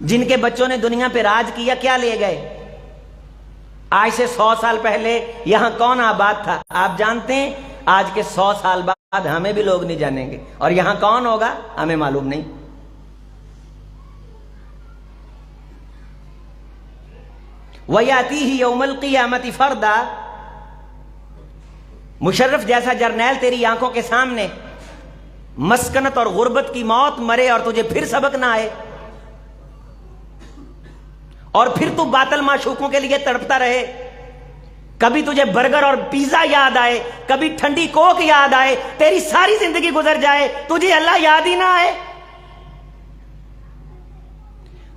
جن کے بچوں نے دنیا پہ راج کیا کیا لے گئے؟ آج سے 100 سال پہلے یہاں کون آباد تھا آپ جانتے ہیں؟ آج کے 100 سال بعد ہمیں بھی لوگ نہیں جانیں گے، اور یہاں کون ہوگا ہمیں معلوم نہیں۔ وَيَأْتِيهِ يَوْمَ الْقِيَامَةِ فَرْدًا، مشرف جیسا جرنیل تیری آنکھوں کے سامنے مسکنت اور غربت کی موت مرے اور تجھے پھر سبق نہ آئے، اور پھر تو باطل معشوقوں کے لیے تڑپتا رہے، کبھی تجھے برگر اور پیزا یاد آئے، کبھی ٹھنڈی کوک یاد آئے، تیری ساری زندگی گزر جائے، تجھے اللہ یاد ہی نہ آئے،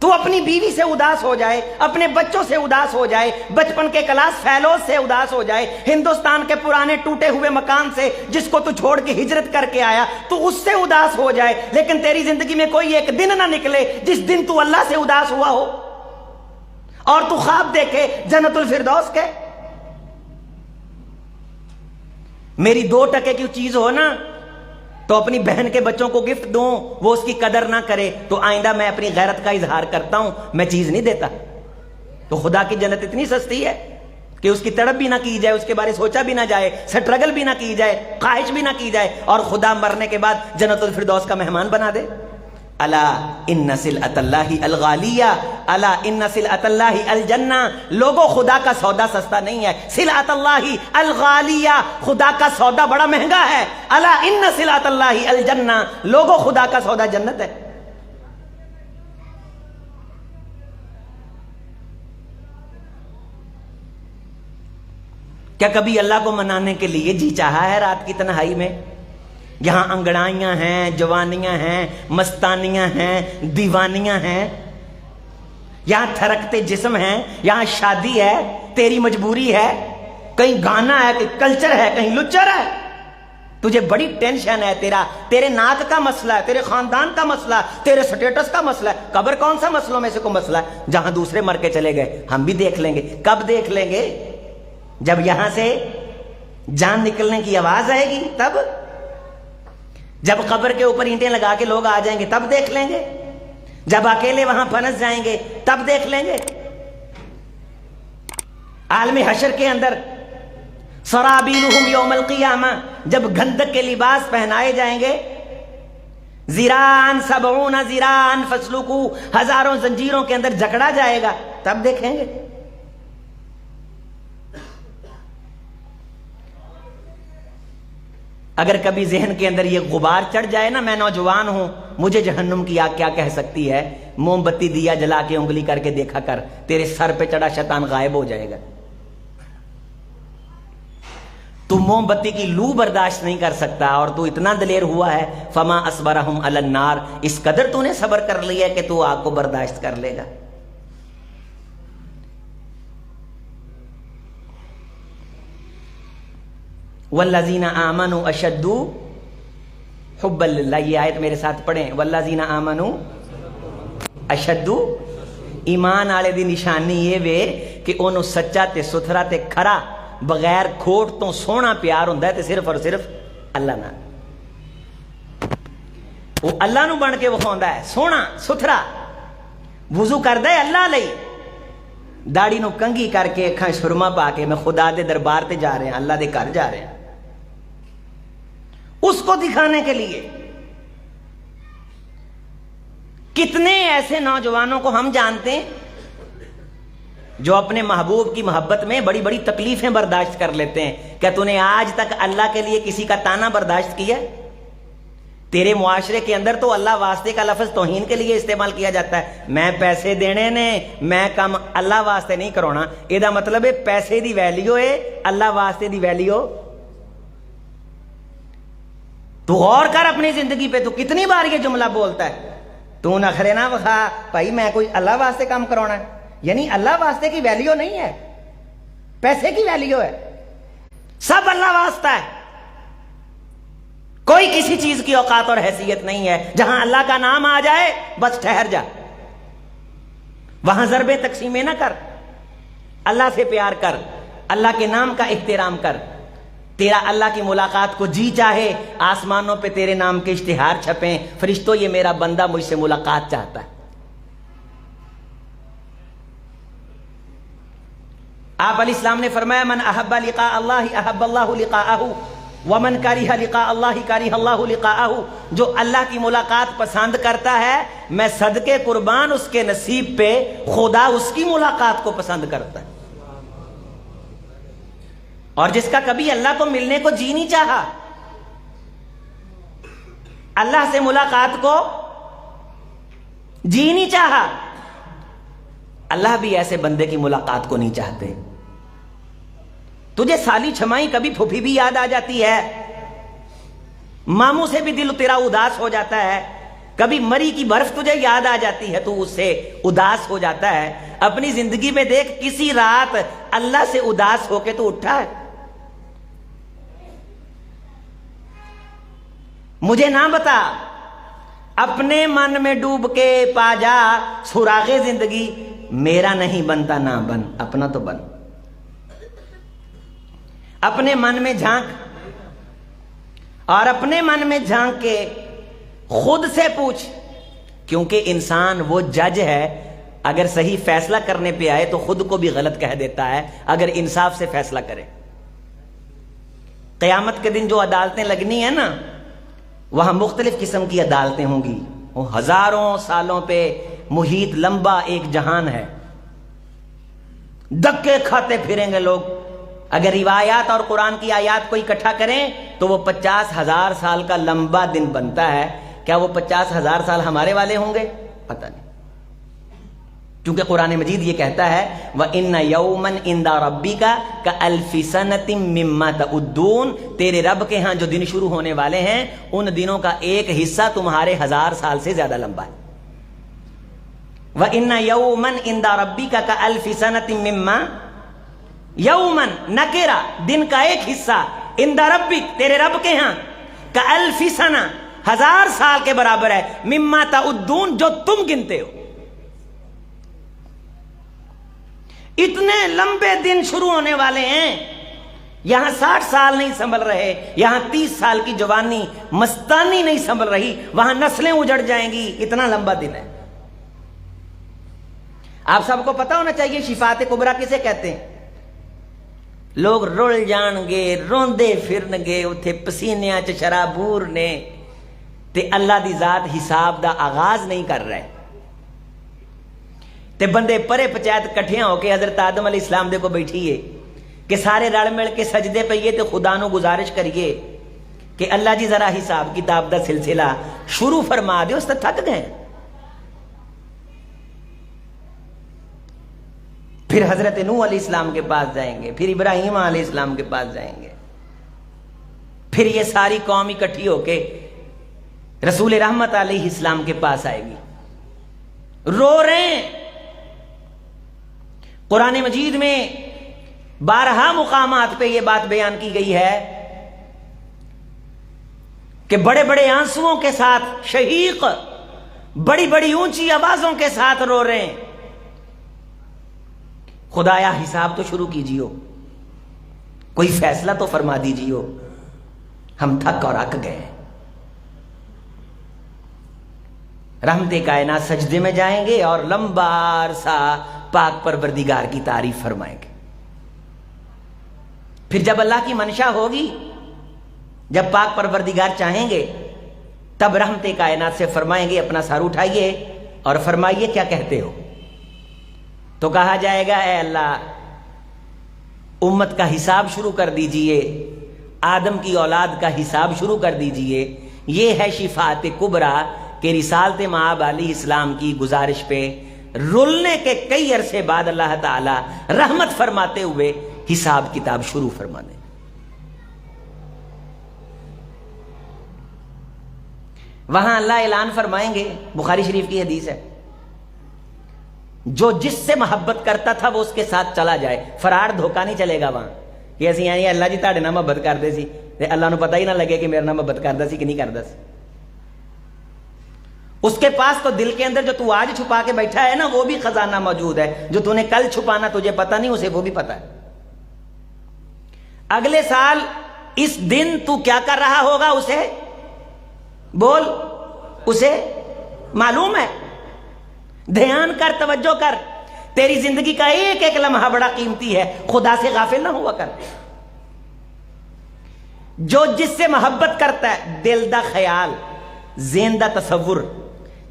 تو اپنی بیوی سے اداس ہو جائے، اپنے بچوں سے اداس ہو جائے، بچپن کے کلاس فیلوز سے اداس ہو جائے، ہندوستان کے پرانے ٹوٹے ہوئے مکان سے جس کو تو چھوڑ کے ہجرت کر کے آیا تو اس سے اداس ہو جائے، لیکن تیری زندگی میں کوئی ایک دن نہ نکلے جس دن تو اللہ سے اداس ہوا ہو اور تو خواب دیکھے جنت الفردوس کے۔ میری 2 ٹکے کی چیز ہو نا تو اپنی بہن کے بچوں کو گفٹ دوں، وہ اس کی قدر نہ کرے تو آئندہ میں اپنی غیرت کا اظہار کرتا ہوں، میں چیز نہیں دیتا۔ تو خدا کی جنت اتنی سستی ہے کہ اس کی تڑپ بھی نہ کی جائے، اس کے بارے سوچا بھی نہ جائے، سٹرگل بھی نہ کی جائے، خواہش بھی نہ کی جائے، اور خدا مرنے کے بعد جنت الفردوس کا مہمان بنا دے۔ الا ان سلعۃ اللہ الغالیہ، الا ان سلعۃ اللہ الجنہ، لوگوں خدا کا سودا سستا نہیں ہے، سلعۃ اللہ الغالیہ، خدا کا سودا بڑا مہنگا ہے، الا ان سلعۃ اللہ الجنہ، لوگوں خدا کا سودا جنت ہے۔ کیا کبھی اللہ کو منانے کے لیے جی چاہا ہے رات کی تنہائی میں؟ یہاں انگڑائیاں ہیں، جوانیاں ہیں، مستانیاں ہیں، دیوانیاں ہیں، یہاں تھرکتے جسم ہیں، یہاں شادی ہے، تیری مجبوری ہے، کہیں گانا ہے، کہیں کلچر ہے، کہیں لچر ہے، تجھے بڑی ٹینشن ہے، تیرے ناک کا مسئلہ ہے، تیرے خاندان کا مسئلہ ہے، تیرے سٹیٹس کا مسئلہ ہے۔ قبر کون سا مسئلوں میں سے کوئی مسئلہ ہے؟ جہاں دوسرے مر کے چلے گئے ہم بھی دیکھ لیں گے۔ کب دیکھ لیں گے؟ جب یہاں سے جان نکلنے کی آواز آئے گی، تب جب قبر کے اوپر اینٹیں لگا کے لوگ آ جائیں گے تب دیکھ لیں گے، جب اکیلے وہاں پھنس جائیں گے تب دیکھ لیں گے۔ عالم حشر کے اندر سرابیلہم یوم القیامہ، جب گندک کے لباس پہنائے جائیں گے، ذراعاً 70 ذراعاً فاسلکوا، ہزاروں زنجیروں کے اندر جکڑا جائے گا، تب دیکھیں گے۔ اگر کبھی ذہن کے اندر یہ غبار چڑھ جائے نا، میں نوجوان ہوں، مجھے جہنم کی آگ کیا کہہ سکتی ہے، موم بتی دیا جلا کے انگلی کر کے دیکھا کر، تیرے سر پہ چڑھا شیطان غائب ہو جائے گا۔ تو موم بتی کی لو برداشت نہیں کر سکتا اور تو اتنا دلیر ہوا ہے، فما اصبرہم علی النار، اس قدر تو نے صبر کر لیا کہ تو آگ کو برداشت کر لے گا۔ والذین آمنوا اشد حبا للہ، یہ آیت میرے ساتھ پڑھیں، والذین آمنوا اشد، ایمان والے دی نشانی یہ وے کہ انہوں سچا تے ستھرا تے کھرا بغیر کھوٹ تو سونا پیار ہوندا ہے تے صرف اور صرف اللہ نال، وہ اللہ نو بن کے وکھاوندا ہے، سونا ستھرا، وضو کردا ہے اللہ لئی، داڑھی نو کنگھی کر کے اکھاں سرما پا کے میں خدا دے دربار تے جا رہے ہیں، اللہ دے گھر جا رہے ہیں، اس کو دکھانے کے لیے۔ کتنے ایسے نوجوانوں کو ہم جانتے ہیں جو اپنے محبوب کی محبت میں بڑی بڑی تکلیفیں برداشت کر لیتے ہیں۔ کیا تو نے آج تک اللہ کے لیے کسی کا تانا برداشت کیا؟ تیرے معاشرے کے اندر تو اللہ واسطے کا لفظ توہین کے لیے استعمال کیا جاتا ہے، میں پیسے دینے نے، میں کم اللہ واسطے نہیں کرونا، یہ مطلب ہے پیسے دی ویلیو ہے، اللہ واسطے دی ویلیو۔ تو غور کر اپنی زندگی پہ، تو کتنی بار یہ جملہ بولتا ہے، تو نخرے نہ بخا بھائی میں کوئی اللہ واسطے کام کرانا ہے، یعنی اللہ واسطے کی ویلیو نہیں ہے، پیسے کی ویلیو ہے، سب اللہ واسطہ ہے، کوئی کسی چیز کی اوقات اور حیثیت نہیں ہے۔ جہاں اللہ کا نام آ جائے بس ٹھہر جا، وہاں ضربیں تقسیمیں نہ کر، اللہ سے پیار کر، اللہ کے نام کا احترام کر۔ تیرا اللہ کی ملاقات کو جی چاہے آسمانوں پہ تیرے نام کے اشتہار چھپیں، فرشتوں یہ میرا بندہ مجھ سے ملاقات چاہتا ہے، آپ علیہ السلام نے فرمایا من احب لقاء اللہ احب اللہ لقاءہ ومن کرہ لقاء اللہ کرہ اللہ لقاءہ، جو اللہ کی ملاقات پسند کرتا ہے میں صدقے قربان اس کے نصیب پہ خدا اس کی ملاقات کو پسند کرتا ہے۔ اور جس کا کبھی اللہ کو ملنے کو جی نہیں چاہا، اللہ سے ملاقات کو جی نہیں چاہا، اللہ بھی ایسے بندے کی ملاقات کو نہیں چاہتے۔ تجھے سالی چھمائی کبھی پھوپھی بھی یاد آ جاتی ہے، ماموں سے بھی دل تیرا اداس ہو جاتا ہے، کبھی مری کی برف تجھے یاد آ جاتی ہے تو اس سے اداس ہو جاتا ہے۔ اپنی زندگی میں دیکھ کسی رات اللہ سے اداس ہو کے تو اٹھا ہے؟ مجھے نہ بتا، اپنے من میں ڈوب کے پا جا سراغ زندگی، میرا نہیں بنتا نہ بن، اپنا تو بن۔ اپنے من میں جھانک، اور اپنے من میں جھانک کے خود سے پوچھ، کیونکہ انسان وہ جج ہے، اگر صحیح فیصلہ کرنے پہ آئے تو خود کو بھی غلط کہہ دیتا ہے اگر انصاف سے فیصلہ کرے۔ قیامت کے دن جو عدالتیں لگنی ہیں نا، وہاں مختلف قسم کی عدالتیں ہوں گی، وہ ہزاروں سالوں پہ محیط لمبا ایک جہان ہے، دھکے کھاتے پھریں گے لوگ۔ اگر روایات اور قرآن کی آیات کو اکٹھا کریں تو وہ 50,000 سال کا لمبا دن بنتا ہے۔ کیا وہ 50,000 سال ہمارے والے ہوں گے؟ پتہ نہیں، کیونکہ قرآن مجید یہ کہتا ہے وَإِنَّ يَوْمًا عِندَ رَبِّكَ كَأَلْفِ سَنَةٍ مِّمَّا تَعُدُّونَ، تیرے رب کے ہاں جو دن شروع ہونے والے ہیں ان دنوں کا ایک حصہ تمہارے 1000 سال سے زیادہ لمبا ہے۔ وَإِنَّ يَوْمًا عِندَ رَبِّكَ كَأَلْفِ سَنَةٍ مِّمَّا، یومن نکیرہ دن کا ایک حصہ، عند ربک تیرے رب کے ہاں، کألف سنہ 1000 سال کے برابر ہے، مما تعدون جو تم گنتے ہو۔ اتنے لمبے دن شروع ہونے والے ہیں، یہاں 60 سال نہیں سنبھل رہے، یہاں 30 سال کی جوانی مستانی نہیں سنبھل رہی، وہاں نسلیں اجڑ جائیں گی، اتنا لمبا دن ہے۔ آپ سب کو پتا ہونا چاہیے شفاعت کبریٰ کسے کہتے ہیں۔ لوگ رول جان گے، روندے پھرن گے اتھے پسینیاں چ شرابور نے، تے اللہ دی ذات حساب دا آغاز نہیں کر رہے، تے بندے پرے پچایت کٹھیاں ہو کے حضرت آدم علیہ السلام دے کو بیٹھیے کہ سارے رل مل کے سجدے پئیے تے خدا نو گزارش کریے کہ اللہ جی ذرا حساب کتاب دا سلسلہ شروع فرما دے، اس تے تھک گئے۔ پھر حضرت نوح علیہ السلام کے پاس جائیں گے، پھر ابراہیم علیہ السلام کے پاس جائیں گے، پھر یہ ساری قوم اکٹھی ہو کے رسول رحمت علیہ السلام کے پاس آئے گی، رو رہے ہیں۔ قرآن مجید میں 12 مقامات پہ یہ بات بیان کی گئی ہے کہ بڑے بڑے آنسوؤں کے ساتھ شہیق، بڑی بڑی اونچی آوازوں کے ساتھ رو رہے ہیں، خدایا حساب تو شروع کیجیو، کوئی فیصلہ تو فرما دیجیو، ہم تھک اور اک گئے۔ رحمت کائنات سجدے میں جائیں گے اور لمبا عرصہ پاک پروردگار کی تعریف فرمائیں گے۔ پھر جب اللہ کی منشا ہوگی، جب پاک پروردگار چاہیں گے، تب رحمت کائنات سے فرمائیں گے اپنا سر اٹھائیے اور فرمائیے کیا کہتے ہو۔ تو کہا جائے گا اے اللہ امت کا حساب شروع کر دیجئے، آدم کی اولاد کا حساب شروع کر دیجئے۔ یہ ہے شفاعت کبریٰ کہ رسالت مآب علیہ السلام کی گزارش پہ رلنے کے کئی عرصے بعد اللہ تعالی رحمت فرماتے ہوئے حساب کتاب شروع فرما دیں۔ وہاں اللہ اعلان فرمائیں گے، بخاری شریف کی حدیث ہے، جو جس سے محبت کرتا تھا وہ اس کے ساتھ چلا جائے، فراڈ دھوکہ نہیں چلے گا وہاں کہ اسی یعنی اللہ جی تاڑے نال محبت کردے سی تے اللہ نو پتہ ہی نہ لگے کہ میرے نال محبت کردا سی کہ نہیں کردا سی۔ اس کے پاس تو دل کے اندر جو تو آج چھپا کے بیٹھا ہے نا وہ بھی خزانہ موجود ہے، جو تو نے کل چھپانا تجھے پتہ نہیں اسے وہ بھی پتہ ہے۔ اگلے سال اس دن تو کیا کر رہا ہوگا اسے بول، اسے معلوم ہے۔ دھیان کر، توجہ کر، تیری زندگی کا ایک ایک لمحہ بڑا قیمتی ہے، خدا سے غافل نہ ہوا کر۔ جو جس سے محبت کرتا ہے، دل دا خیال، ذہن دا تصور،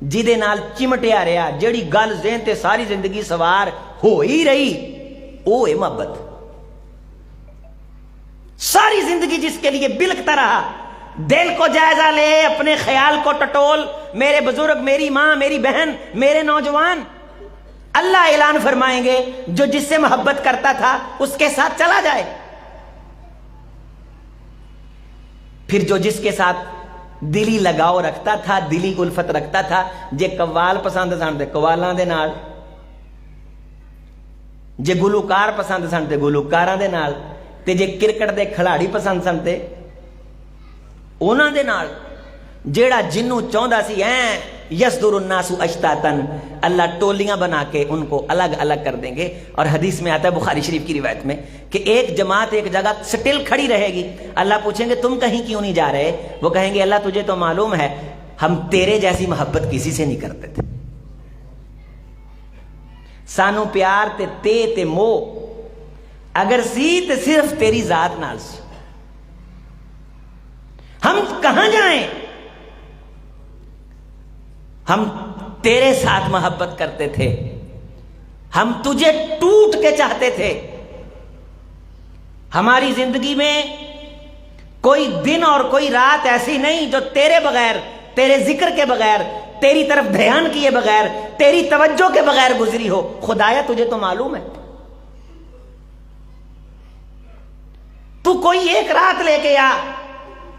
جدے نال چمٹیا رہا، جڑی گل ذہن تے ساری زندگی سوار ہو ہی رہی، وہ ہے محبت۔ ساری زندگی جس کے لیے بلکتا رہا، دل کو جائزہ لے، اپنے خیال کو ٹٹول، میرے بزرگ، میری ماں، میری بہن، میرے نوجوان، اللہ اعلان فرمائیں گے جو جس سے محبت کرتا تھا اس کے ساتھ چلا جائے۔ پھر جو جس کے ساتھ دلی لگاؤ رکھتا تھا، دلی الفت رکھتا تھا، جے قوال پسند سن تے قوالاں دے نال، جے گلوکار پسند سن تے گلوکاراں دے نال، تے جے کرکٹ دے کھلاڑی پسند سن تے انہاں دے نال، جیڑا جنوں چاہندا سی یصدر الناس اشتاتن، اللہ ٹولیاں بنا کے ان کو الگ الگ کر دیں گے۔ اور حدیث میں آتا ہے بخاری شریف کی روایت میں کہ ایک جماعت ایک جگہ سٹل کھڑی رہے گی، اللہ پوچھیں گے تم کہیں کیوں نہیں جا رہے؟ وہ کہیں گے اللہ تجھے تو معلوم ہے ہم تیرے جیسی محبت کسی سے نہیں کرتے تھے، سانو پیار تے مو اگر سی تے صرف تیری ذات نال سی، ہم کہاں جائیں؟ ہم تیرے ساتھ محبت کرتے تھے، ہم تجھے ٹوٹ کے چاہتے تھے۔ ہماری زندگی میں کوئی دن اور کوئی رات ایسی نہیں جو تیرے بغیر، تیرے ذکر کے بغیر، تیری طرف دھیان کیے بغیر، تیری توجہ کے بغیر گزری ہو۔ خدایا تجھے تو معلوم ہے، تو کوئی ایک رات لے کے آ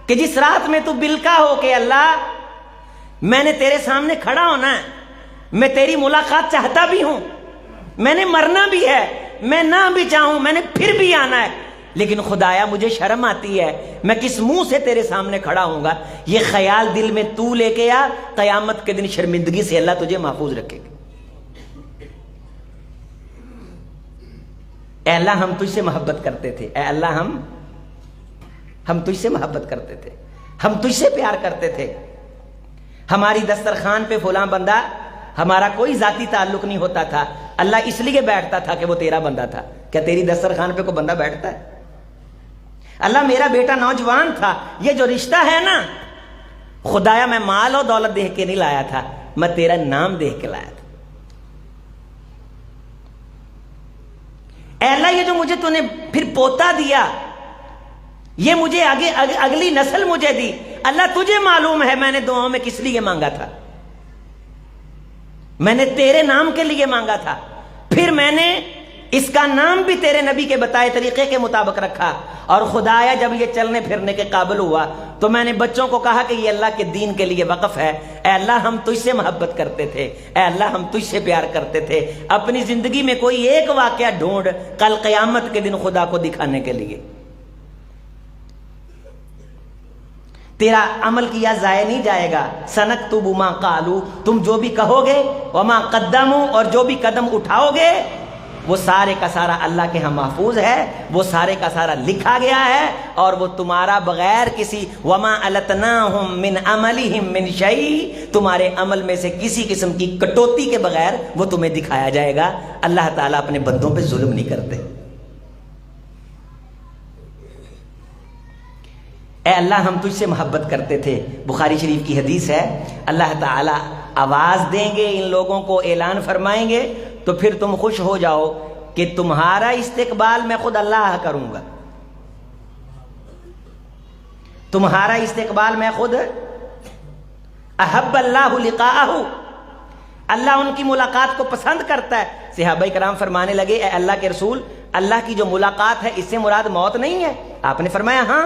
کہ جس رات میں تو بلکا ہو کہ اللہ میں نے تیرے سامنے کھڑا ہونا ہے، میں تیری ملاقات چاہتا بھی ہوں، میں نے مرنا بھی ہے، میں نہ بھی چاہوں میں نے پھر بھی آنا ہے، لیکن خدایا مجھے شرم آتی ہے، میں کس منہ سے تیرے سامنے کھڑا ہوں گا۔ یہ خیال دل میں تو لے کے آ، قیامت کے دن شرمندگی سے اللہ تجھے محفوظ رکھے گا۔ اے اللہ ہم تجھ سے محبت کرتے تھے، اے اللہ ہم تجھ سے محبت کرتے تھے، ہم تجھ سے پیار کرتے تھے۔ ہماری دسترخوان پہ فلاں بندہ، ہمارا کوئی ذاتی تعلق نہیں ہوتا تھا، اللہ اس لیے بیٹھتا تھا کہ وہ تیرا بندہ تھا۔ کیا تیری دسترخوان پہ کوئی بندہ بیٹھتا ہے؟ اللہ میرا بیٹا نوجوان تھا، یہ جو رشتہ ہے نا خدایا میں مال و دولت دیکھ کے نہیں لایا تھا، میں تیرا نام دیکھ کے لایا تھا۔ اے اللہ یہ جو مجھے تو نے پھر پوتا دیا، یہ مجھے اگلی نسل مجھے دی، اللہ تجھے معلوم ہے میں نے دعاؤں میں کس لیے مانگا تھا، میں نے تیرے نام کے لیے مانگا تھا، پھر میں نے اس کا نام بھی تیرے نبی کے بتائے طریقے کے مطابق رکھا، اور خدایا جب یہ چلنے پھرنے کے قابل ہوا تو میں نے بچوں کو کہا کہ یہ اللہ کے دین کے لیے وقف ہے۔ اے اللہ ہم تجھ سے محبت کرتے تھے، اے اللہ ہم تجھ سے پیار کرتے تھے۔ اپنی زندگی میں کوئی ایک واقعہ ڈھونڈ کل قیامت کے دن خدا کو دکھانے کے لیے، تیرا عمل کیا ضائع نہیں جائے گا۔ سنکتب ما قالوا، تم جو بھی کہو گے، وما قدموا، اور جو بھی قدم اٹھاؤ گے، وہ سارے کا سارا اللہ کے ہاں محفوظ ہے، وہ سارے کا سارا لکھا گیا ہے، اور وہ تمہارا بغیر کسی وما التناہم من عملہم من شیء، تمہارے عمل میں سے کسی قسم کی کٹوتی کے بغیر وہ تمہیں دکھایا جائے گا۔ اللہ تعالیٰ اپنے بندوں پہ ظلم نہیں کرتے۔ اے اللہ ہم تجھ سے محبت کرتے تھے۔ بخاری شریف کی حدیث ہے، اللہ تعالیٰ آواز دیں گے ان لوگوں کو، اعلان فرمائیں گے تو پھر تم خوش ہو جاؤ کہ تمہارا استقبال میں خود اللہ کروں گا، تمہارا استقبال میں خود، احب اللہ لقاءہ، اللہ ان کی ملاقات کو پسند کرتا ہے۔ صحابہ کرام فرمانے لگے اے اللہ کے رسول، اللہ کی جو ملاقات ہے اس سے مراد موت نہیں ہے؟ آپ نے فرمایا ہاں۔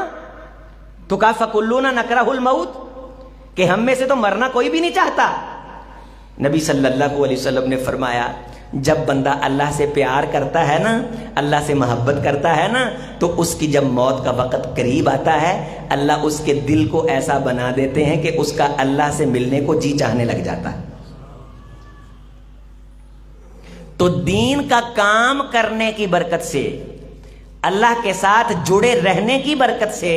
تو کہا فَكُلُّنَا نَكْرَهُ الْمَوْتِ، کہ ہم میں سے تو مرنا کوئی بھی نہیں چاہتا۔ نبی صلی اللہ علیہ وسلم نے فرمایا جب بندہ اللہ سے پیار کرتا ہے نا، اللہ سے محبت کرتا ہے نا، تو اس کی جب موت کا وقت قریب آتا ہے، اللہ اس کے دل کو ایسا بنا دیتے ہیں کہ اس کا اللہ سے ملنے کو جی چاہنے لگ جاتا ہے۔ تو دین کا کام کرنے کی برکت سے، اللہ کے ساتھ جڑے رہنے کی برکت سے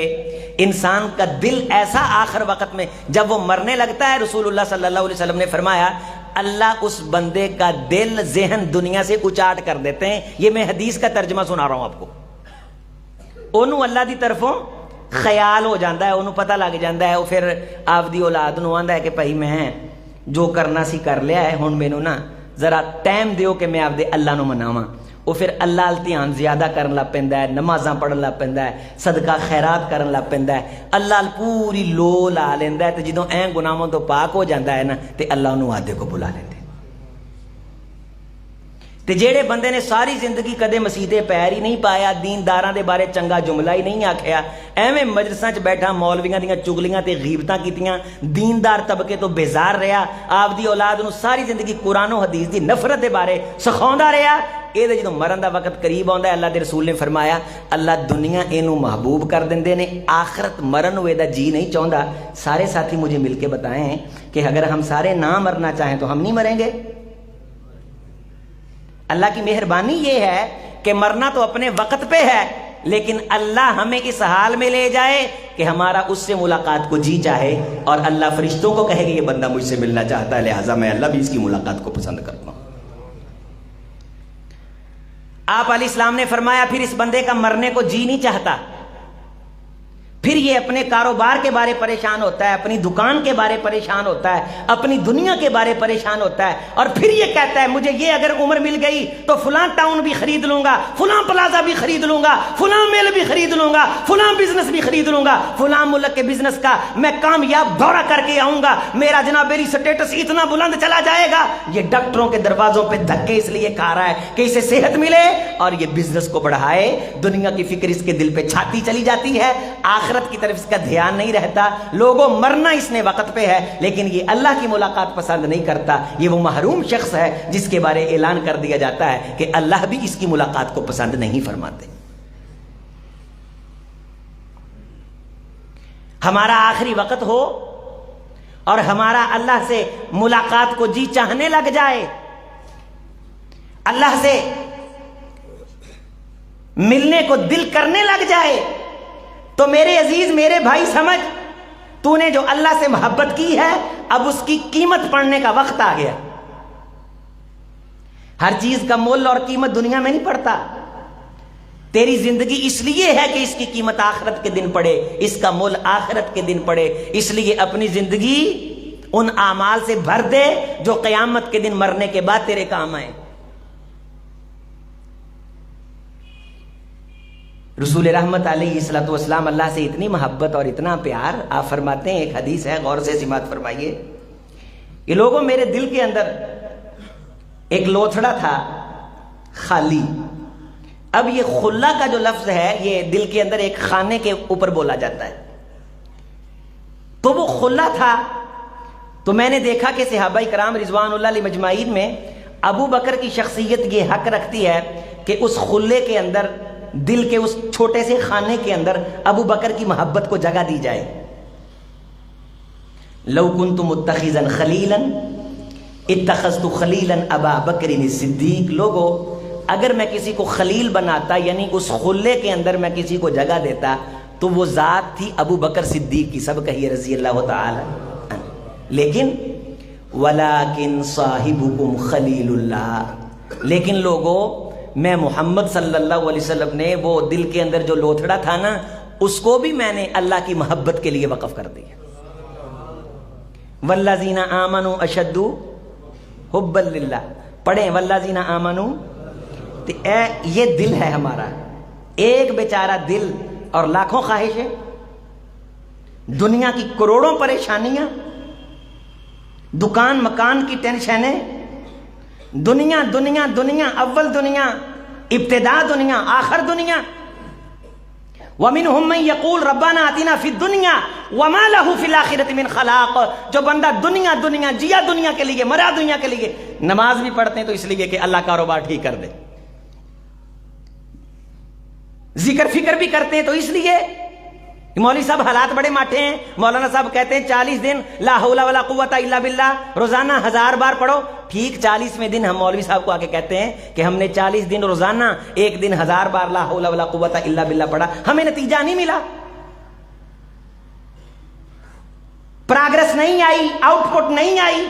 انسان کا دل ایسا آخر وقت میں جب وہ مرنے لگتا ہے، رسول اللہ صلی اللہ علیہ وسلم نے فرمایا اللہ اس بندے کا دل ذہن دنیا سے اچاٹ کر دیتے ہیں. یہ میں حدیث کا ترجمہ سنا رہا ہوں آپ کو. انہوں اللہ دی طرفوں خیال ہو جاتا ہے, انہوں پتہ لگ جاتا ہے, وہ پھر آپ دی اولاد نو آندا ہے کہ بھائی میں جو کرنا سی کر لیا ہے, ہن مینوں نا ذرا ٹائم دیو کہ میں آپ دے اللہ نو مناواں. وہ پھر اللہ ال دھیان زیادہ کرن لگ پیندا ہے, نمازاں پڑھن لگ پیندا ہے, صدقہ خیرات کرن لگ پیندا ہے, اللہ ال پوری لو لا لیندا ہے. تے جدوں ایں گناہاں تو پاک ہو جاندا ہے نا تے اللہ انہوں آدھے کو بلا لیندے. تے جیڑے بندے نے ساری زندگی کدے مسیتے پیر ہی نہیں پایا, دینداراں دے بارے چنگا جملہ ہی نہیں آکھیا, ایویں مجلساں چ بیٹھا مولویاں دیاں چگلیاں تے غیبتاں کیتیاں, دیندار طبقے تو بیزار رہیا, آپ دی اولاد نو ساری زندگی قرآن و حدیث دی نفرت دے بارے سکھاوندا رہیا. یہ جدوں مرن دا وقت قریب آندا ہے, اللہ دے رسول نے فرمایا اللہ دنیا اینو محبوب کر دیندے نے, آخرت مرن ہوئے دا جی نہیں چاہندا. سارے ساتھی مجھے مل کے بتائیں کہ اگر ہم سارے نہ مرنا چاہیں تو ہم نہیں مریں گے؟ اللہ کی مہربانی یہ ہے کہ مرنا تو اپنے وقت پہ ہے, لیکن اللہ ہمیں اس حال میں لے جائے کہ ہمارا اس سے ملاقات کو جی چاہے, اور اللہ فرشتوں کو کہے کہ یہ بندہ مجھ سے ملنا چاہتا ہے, لہٰذا میں اللہ بھی اس کی ملاقات کو پسند کرتا ہوں. آپ علیہ السلام نے فرمایا پھر اس بندے کا مرنے کو جی نہیں چاہتا, پھر یہ اپنے کاروبار کے بارے پریشان ہوتا ہے, اپنی دکان کے بارے پریشان ہوتا ہے, اپنی دنیا کے بارے پریشان ہوتا ہے, اور پھر یہ کہتا ہے مجھے یہ اگر عمر مل گئی تو فلاں ٹاؤن بھی خرید لوں گا, فلاں پلازا بھی خرید لوں گا, فلاں میل بھی خرید لوں گا, فلاں بزنس بھی خرید لوں گا, فلاں ملک کے بزنس کا میں کامیاب دورہ کر کے آؤں گا, میرا جناب میری سٹیٹس اتنا بلند چلا جائے گا. یہ ڈاکٹروں کے دروازوں پہ دھکے اس لیے کھا رہا ہے کہ اسے صحت ملے اور یہ بزنس کو بڑھائے. دنیا کی فکر اس کے دل پہ چھاتی چلی جاتی ہے, آخرت کی طرف اس کا دھیان نہیں رہتا. لوگوں مرنا اس نے وقت پہ ہے, لیکن یہ اللہ کی ملاقات پسند نہیں کرتا. یہ وہ محروم شخص ہے جس کے بارے اعلان کر دیا جاتا ہے کہ اللہ بھی اس کی ملاقات کو پسند نہیں فرماتے. ہمارا آخری وقت ہو اور ہمارا اللہ سے ملاقات کو جی چاہنے لگ جائے, اللہ سے ملنے کو دل کرنے لگ جائے, تو میرے عزیز میرے بھائی سمجھ, تو نے جو اللہ سے محبت کی ہے اب اس کی قیمت پڑھنے کا وقت آ گیا. ہر چیز کا مول اور قیمت دنیا میں نہیں پڑتا. تیری زندگی اس لیے ہے کہ اس کی قیمت آخرت کے دن پڑے, اس کا مول آخرت کے دن پڑے. اس لیے اپنی زندگی ان اعمال سے بھر دے جو قیامت کے دن مرنے کے بعد تیرے کام آئے. رسول رحمت علیہ الصلوۃ والسلام اللہ سے اتنی محبت اور اتنا پیار, آپ فرماتے ہیں, ایک حدیث ہے غور سے سماعت فرمائیے, یہ لوگوں میرے دل کے اندر ایک لوتھڑا تھا خالی. اب یہ خلا کا جو لفظ ہے یہ دل کے اندر ایک خانے کے اوپر بولا جاتا ہے, تو وہ خلا تھا. تو میں نے دیکھا کہ صحابہ کرام رضوان اللہ علیہ مجمعین میں ابو بکر کی شخصیت یہ حق رکھتی ہے کہ اس خلے کے اندر, دل کے اس چھوٹے سے خانے کے اندر ابو بکر کی محبت کو جگہ دی جائے. لو کنت متخذا خلیلا اتخذت خلیلا ابا بکر الصدیق. لوگو اگر میں کسی کو خلیل بناتا, یعنی اس خلے کے اندر میں کسی کو جگہ دیتا, تو وہ ذات تھی ابو بکر صدیق کی. سب کہیے رضی اللہ تعالی عنہ. لیکن ولیکن صاحبکم خلیل اللہ, لیکن لوگو میں محمد صلی اللہ علیہ وسلم نے وہ دل کے اندر جو لوتھڑا تھا نا, اس کو بھی میں نے اللہ کی محبت کے لیے وقف کر دیا. والذین آمنوا اشد حبا للہ, پڑھیں والذین آمنوا. یہ دل ہے ہمارا, ایک بیچارہ دل اور لاکھوں خواہشیں, دنیا کی کروڑوں پریشانیاں, دکان مکان کی ٹینشنیں, دنیا دنیا دنیا, اول دنیا, ابتدا دنیا, آخر دنیا. وَمِنْهُمْ مَنْ يَقُولُ رَبَّنَا آتِنَا فِي الدُّنْيَا وَمَا لَهُ فِي الْآخِرَةِ مِنْ خَلَاقٍ. جو بندہ دنیا دنیا جیا دنیا کے لیے, مرا دنیا کے لیے, نماز بھی پڑھتے ہیں تو اس لیے کہ اللہ کاروبار ٹھیک کر دے, ذکر فکر بھی کرتے ہیں تو اس لیے. مولوی صاحب حالات بڑے ماٹھے ہیں. مولانا صاحب کہتے ہیں 40 دن لا حول ولا قوت الا باللہ, روزانہ 1000 بار پڑھو. ٹھیک 40ویں دن ہم مولوی صاحب کو آ کے کہتے ہیں کہ ہم نے 40 دن روزانہ ایک دن 1000 بار لا حول ولا قوت الا باللہ پڑھا, ہمیں نتیجہ نہیں ملا, پراگرس نہیں آئی, آؤٹ پٹ نہیں آئی.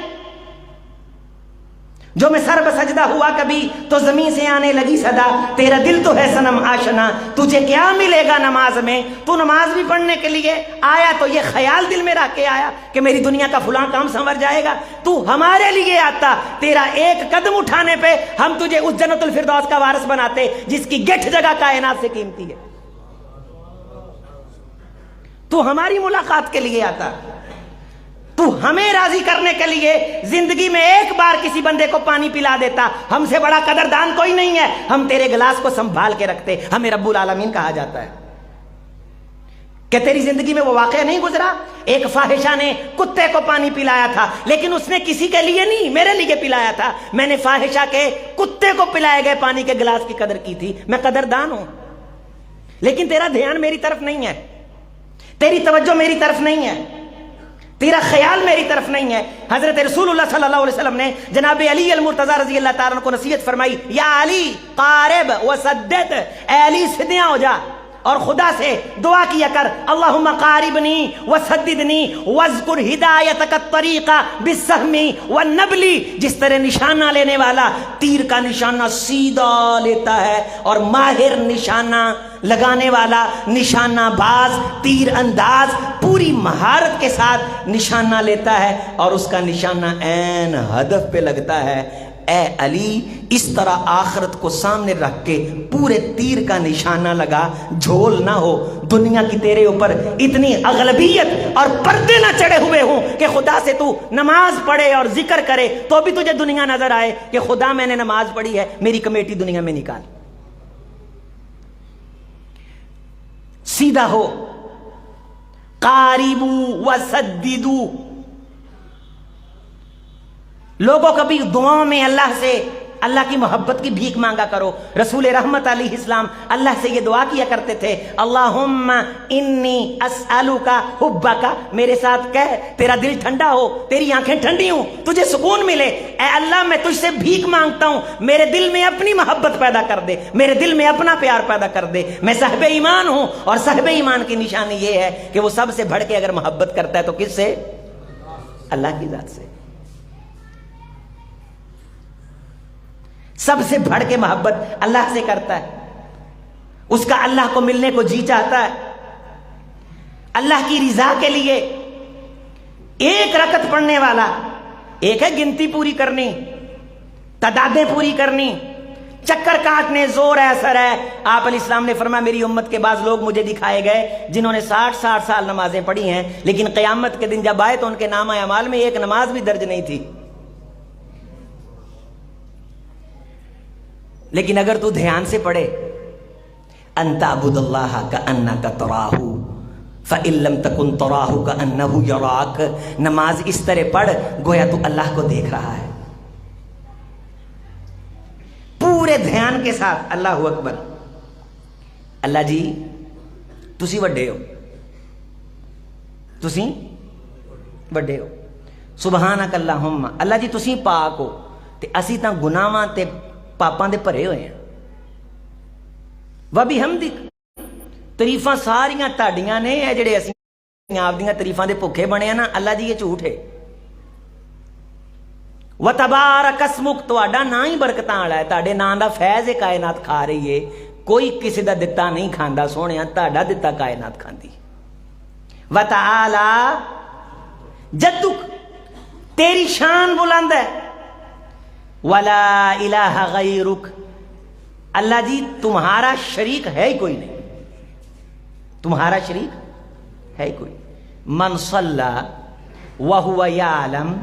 جو میں سر بسجدہ ہوا کبھی تو زمین سے آنے لگی صدا، تیرا دل تو ہے صنم آشنا، تجھے کیا ملے گا نماز میں؟ تو نماز بھی پڑھنے کے لیے آیا تو یہ خیال دل میں رکھ کے آیا کہ میری دنیا کا فلاں کام سنور جائے گا؟ تو ہمارے لیے آتا، تیرا ایک قدم اٹھانے پہ ہم تجھے اس جنت الفردوس کا وارث بناتے جس کی گٹھ جگہ کائنات سے قیمتی ہے۔ تو ہماری ملاقات کے لیے آتا، تو ہمیں راضی کرنے کے لیے زندگی میں ایک بار کسی بندے کو پانی پلا دیتا، ہم سے بڑا قدردان کوئی نہیں ہے۔ ہم تیرے گلاس کو سنبھال کے رکھتے، ہمیں رب العالمین کہا جاتا ہے۔ کہ تیری زندگی میں وہ واقعہ نہیں گزرا؟ ایک فاحشہ نے کتے کو پانی پلایا تھا، لیکن اس نے کسی کے لیے نہیں، میرے لیے پلایا تھا۔ میں نے فاحشہ کے کتے کو پلائے گئے پانی کے گلاس کی قدر کی تھی، میں قدردان ہوں۔ لیکن تیرا دھیان میری طرف نہیں ہے، تیری توجہ میری طرف نہیں ہے، تیرا خیال میری طرف نہیں ہے۔ حضرت رسول اللہ صلی اللہ علیہ وسلم نے جناب علی المرتضی رضی اللہ تعالیٰ عنہ کو نصیحت فرمائی، یا علی قارب وسدد، اے علی سدیاں ہو جا اور خدا سے دعا کیا کر، اللہم قاربنی وسددنی واذکر ہدایتک الطریق بالسہم والنبل۔ جس طرح نشانہ لینے والا تیر کا نشانہ سیدھا لیتا ہے اور ماہر نشانہ لگانے والا نشانہ باز تیر انداز پوری مہارت کے ساتھ نشانہ لیتا ہے اور اس کا نشانہ عین ہدف پہ لگتا ہے، اے علی اس طرح آخرت کو سامنے رکھ کے پورے تیر کا نشانہ لگا، جھول نہ ہو، دنیا کی تیرے اوپر اتنی اغلبیت اور پردے نہ چڑھے ہوئے ہوں کہ خدا سے تو نماز پڑھے اور ذکر کرے تو بھی تجھے دنیا نظر آئے کہ خدا میں نے نماز پڑھی ہے، میری کمیٹی دنیا میں نکال۔ سیدھا ہو، قاریبو وسددو۔ لوگوں کبھی دعاؤں میں اللہ سے اللہ کی محبت کی بھیک مانگا کرو۔ رسول رحمت علیہ السلام اللہ سے یہ دعا کیا کرتے تھے، اللہم انی اسألک حبک، میرے ساتھ کہہ تیرا دل ٹھنڈا ہو، تیری آنکھیں ٹھنڈی ہوں، تجھے سکون ملے، اے اللہ میں تجھ سے بھیک مانگتا ہوں، میرے دل میں اپنی محبت پیدا کر دے، میرے دل میں اپنا پیار پیدا کر دے۔ میں صاحب ایمان ہوں اور صاحب ایمان کی نشانی یہ ہے کہ وہ سب سے بڑھ کے اگر محبت کرتا ہے تو کس سے؟ اللہ کی ذات سے۔ سب سے بڑھ کے محبت اللہ سے کرتا ہے، اس کا اللہ کو ملنے کو جی چاہتا ہے، اللہ کی رضا کے لیے ایک رکعت پڑھنے والا، ایک ہے گنتی پوری کرنی، تعدادیں پوری کرنی، چکر کاٹنے، زور ہے، اثر ہے۔ آپ علیہ السلام نے فرمایا میری امت کے بعض لوگ مجھے دکھائے گئے جنہوں نے 60 سال نمازیں پڑھی ہیں، لیکن قیامت کے دن جب آئے تو ان کے نامہ اعمال میں ایک نماز بھی درج نہیں تھی۔ لیکن اگر تو دھیان سے پڑھے، ان تعبد اللہ کأنک تراہ فإن لم تکن تراہ کأنہ یراک، نماز اس طرح پڑھ گویا تو اللہ کو دیکھ رہا ہے، پورے دھیان کے ساتھ۔ اللہ اکبر، اللہ جی تسی وڈے ہو، تسی وڈے ہو، سبحانک اللہم، اللہ جی تسی پاک ہو تے اسی تاں گناہاں تے پاپاں دے بھرے ہوئے ہیں۔ وَبِحَمْدِکَ، تعریفاں ساریاں تہاڈیاں نے، اے جڑے اسی آپ دیاں تعریفاں دے بھوکے بنے ہیں نا، اللہ جی یہ جھوٹ ہے۔ وَتَبَارَكَ اسْمُكَ، تہاڈا نام ہی برکتاں والا ہے، تہاڈے نام دا فیض کائنات کھا رہی ہے، کوئی کسی دا دتا نہیں کھاندا سونیا، تہاڈا دتا کائنات کھاندی۔ وَتَعَالَى جدک، تیری شان بلند ہے۔ وَلَا إِلَٰهَ غَيْرُكَ، اللہ جی تمہارا شریک ہے ہی کوئی نہیں، تمہارا شریک ہے ہی کوئی۔ من صلی وَهُوَ يَعْلَمُ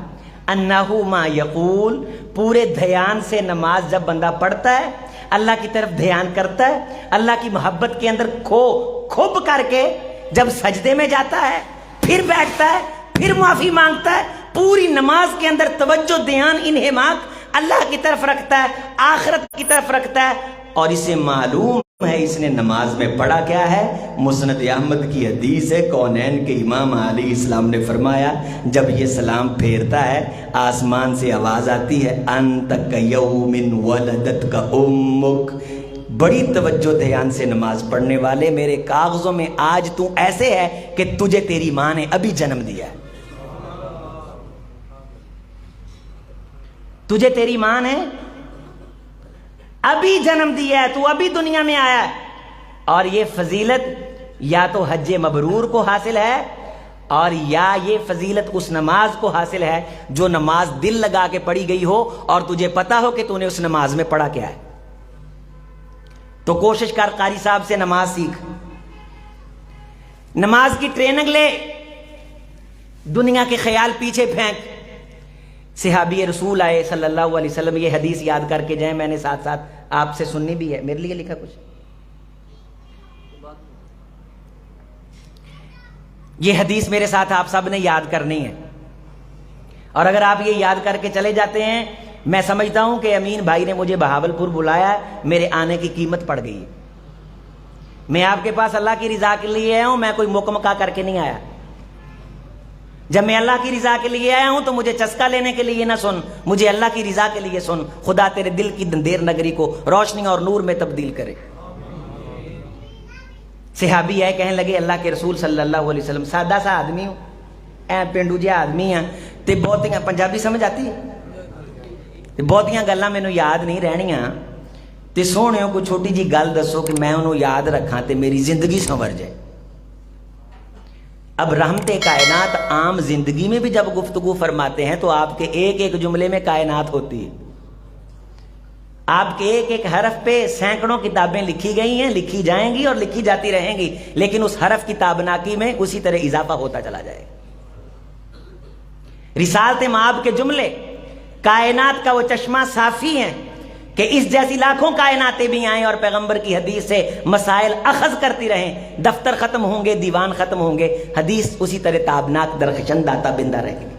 أَنَّهُ مَا يَقُولُ، پورے دھیان سے نماز جب بندہ پڑھتا ہے، اللہ کی طرف دھیان کرتا ہے، اللہ کی محبت کے اندر کھوب کر کے جب سجدے میں جاتا ہے، پھر بیٹھتا ہے، پھر معافی مانگتا ہے، پوری نماز کے اندر توجہ، دھیان، انہماک اللہ کی طرف رکھتا ہے، آخرت کی طرف رکھتا ہے، اور اسے معلوم ہے اس نے نماز میں پڑھا کیا ہے۔ مسند احمد کی حدیث ہے، کونین کے امام علیہ السلام نے فرمایا جب یہ سلام پھیرتا ہے آسمان سے آواز آتی ہے، انت کیوم ولدتک امک، بڑی توجہ دھیان سے نماز پڑھنے والے، میرے کاغذوں میں آج تو ایسے ہے کہ تجھے تیری ماں نے ابھی جنم دیا ہے۔ تجھے تیری ماں نے ابھی جنم دیا ہے، تو ابھی دنیا میں آیا ہے، اور یہ فضیلت یا تو حج مبرور کو حاصل ہے اور یا یہ فضیلت اس نماز کو حاصل ہے جو نماز دل لگا کے پڑھی گئی ہو اور تجھے پتا ہو کہ تو نے اس نماز میں پڑھا کیا ہے۔ تو کوشش کر، قاری صاحب سے نماز سیکھ، نماز کی ٹریننگ لے، دنیا کے خیال پیچھے پھینک۔ صحابی رسول آئے صلی اللہ علیہ وسلم، یہ حدیث یاد کر کے جائیں، میں نے ساتھ ساتھ آپ سے سننی بھی ہے، میرے لیے لکھا کچھ، یہ حدیث میرے ساتھ آپ سب نے یاد کرنی ہے، اور اگر آپ یہ یاد کر کے چلے جاتے ہیں، میں سمجھتا ہوں کہ امین بھائی نے مجھے بہاولپور بلایا ہے، میرے آنے کی قیمت پڑ گئی ہے۔ میں آپ کے پاس اللہ کی رضا کے لیے آیا ہوں، میں کوئی مکمکا کر کے نہیں آیا۔ جب میں اللہ کی رضا کے لیے آیا ہوں تو مجھے چسکا لینے کے لیے نہ سن، مجھے اللہ کی رضا کے لیے سن۔ خدا تیرے دل کی دندیر نگری کو روشنی اور نور میں تبدیل کرے۔ صحابی آئے، کہنے لگے اللہ کے رسول صلی اللہ علیہ وسلم، سادہ سا آدمی ہوں، اے پینڈو جہا آدمی ہاں، تے بہتیاں پنجابی سمجھ آتی ہے، بہتیاں گلاں مینوں یاد نہیں رہنیاں، تے سونےو کوئی چھوٹی جی گل دسو کہ میں انہوں یاد رکھاں تے میری زندگی سنور جائے۔ اب رحمت کائنات عام زندگی میں بھی جب گفتگو فرماتے ہیں تو آپ کے ایک ایک جملے میں کائنات ہوتی ہے، آپ کے ایک ایک حرف پہ سینکڑوں کتابیں لکھی گئی ہیں، لکھی جائیں گی اور لکھی جاتی رہیں گی، لیکن اس حرف کی تابناکی میں اسی طرح اضافہ ہوتا چلا جائے گا۔ رسالت مآب کے جملے کائنات کا وہ چشمہ صافی ہیں کہ اس جیسی لاکھوں کائناتیں بھی آئیں اور پیغمبر کی حدیث سے مسائل اخذ کرتی رہیں، دفتر ختم ہوں گے، دیوان ختم ہوں گے، حدیث اسی طرح تابناک درخشن داتا بندہ رہے گی۔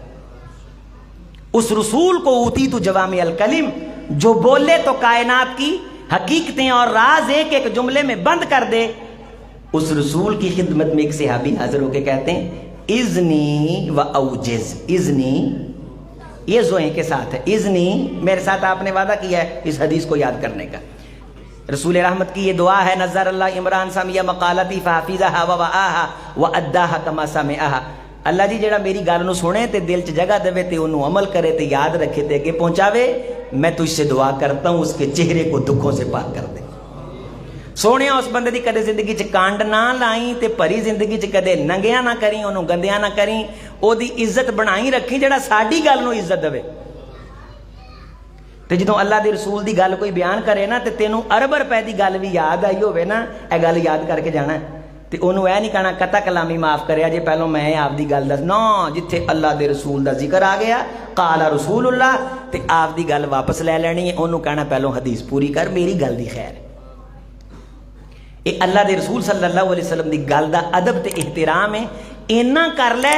اس رسول کو اوتی تو جوامع الکلم، جو بولے تو کائنات کی حقیقتیں اور راز ایک ایک جملے میں بند کر دے۔ اس رسول کی خدمت میں ایک صحابی حاضر ہو کے کہتے ہیں اذنی و اوجز، اذنی یہ زوئیں کے ساتھ ہے، اذنی میرے ساتھ آپ نے وعدہ کیا ہے اس حدیث کو یاد کرنے کا۔ رسول رحمت کی یہ دعا ہے، نظر اللہ عمران سمیہ مقالتی فحفظہا ووعاہا واداہا کما سمعہا، اللہ جی جڑا میری گل نو سنے تے دل چ جگہ دے تے انہوں عمل کرے تے یاد رکھے تے اگے پہنچاوے، میں تجھ سے دعا کرتا ہوں اس کے چہرے کو دکھوں سے پاک کر دے۔ سونے اس بندے دی کدے زندگی چ کانڈ نہ لائیں تے پری زندگی چ کدے ننگیاں نہ کریں، انہوں گندیاں نہ کریں، او دی عزت بنائی رکھی جڑا ساڈی گل نو عزت دے۔ تے جدوں اللہ دے رسول دی گل کوئی بیان کرے نا تے تینوں ارب روپے دی گل بھی یاد آئی ہوئے نا، اے گل یاد کر کے جانا ہے، تے انہوں اے نہیں کہنا قطع کلامی معاف کرے جے پہلوں میں آپ دی گل دس، نا جتھے اللہ دے رسول دا ذکر آ گیا قال رسول اللہ تے آپ دی گل واپس لے لینی ہے، انہوں کہنا پہلوں حدیث پوری کر، میری گل دی خیر ہے۔ اے اللہ دے رسول صلی اللہ علیہ وسلم دی گل دا ادب تے احترام ہے، اینا کر لے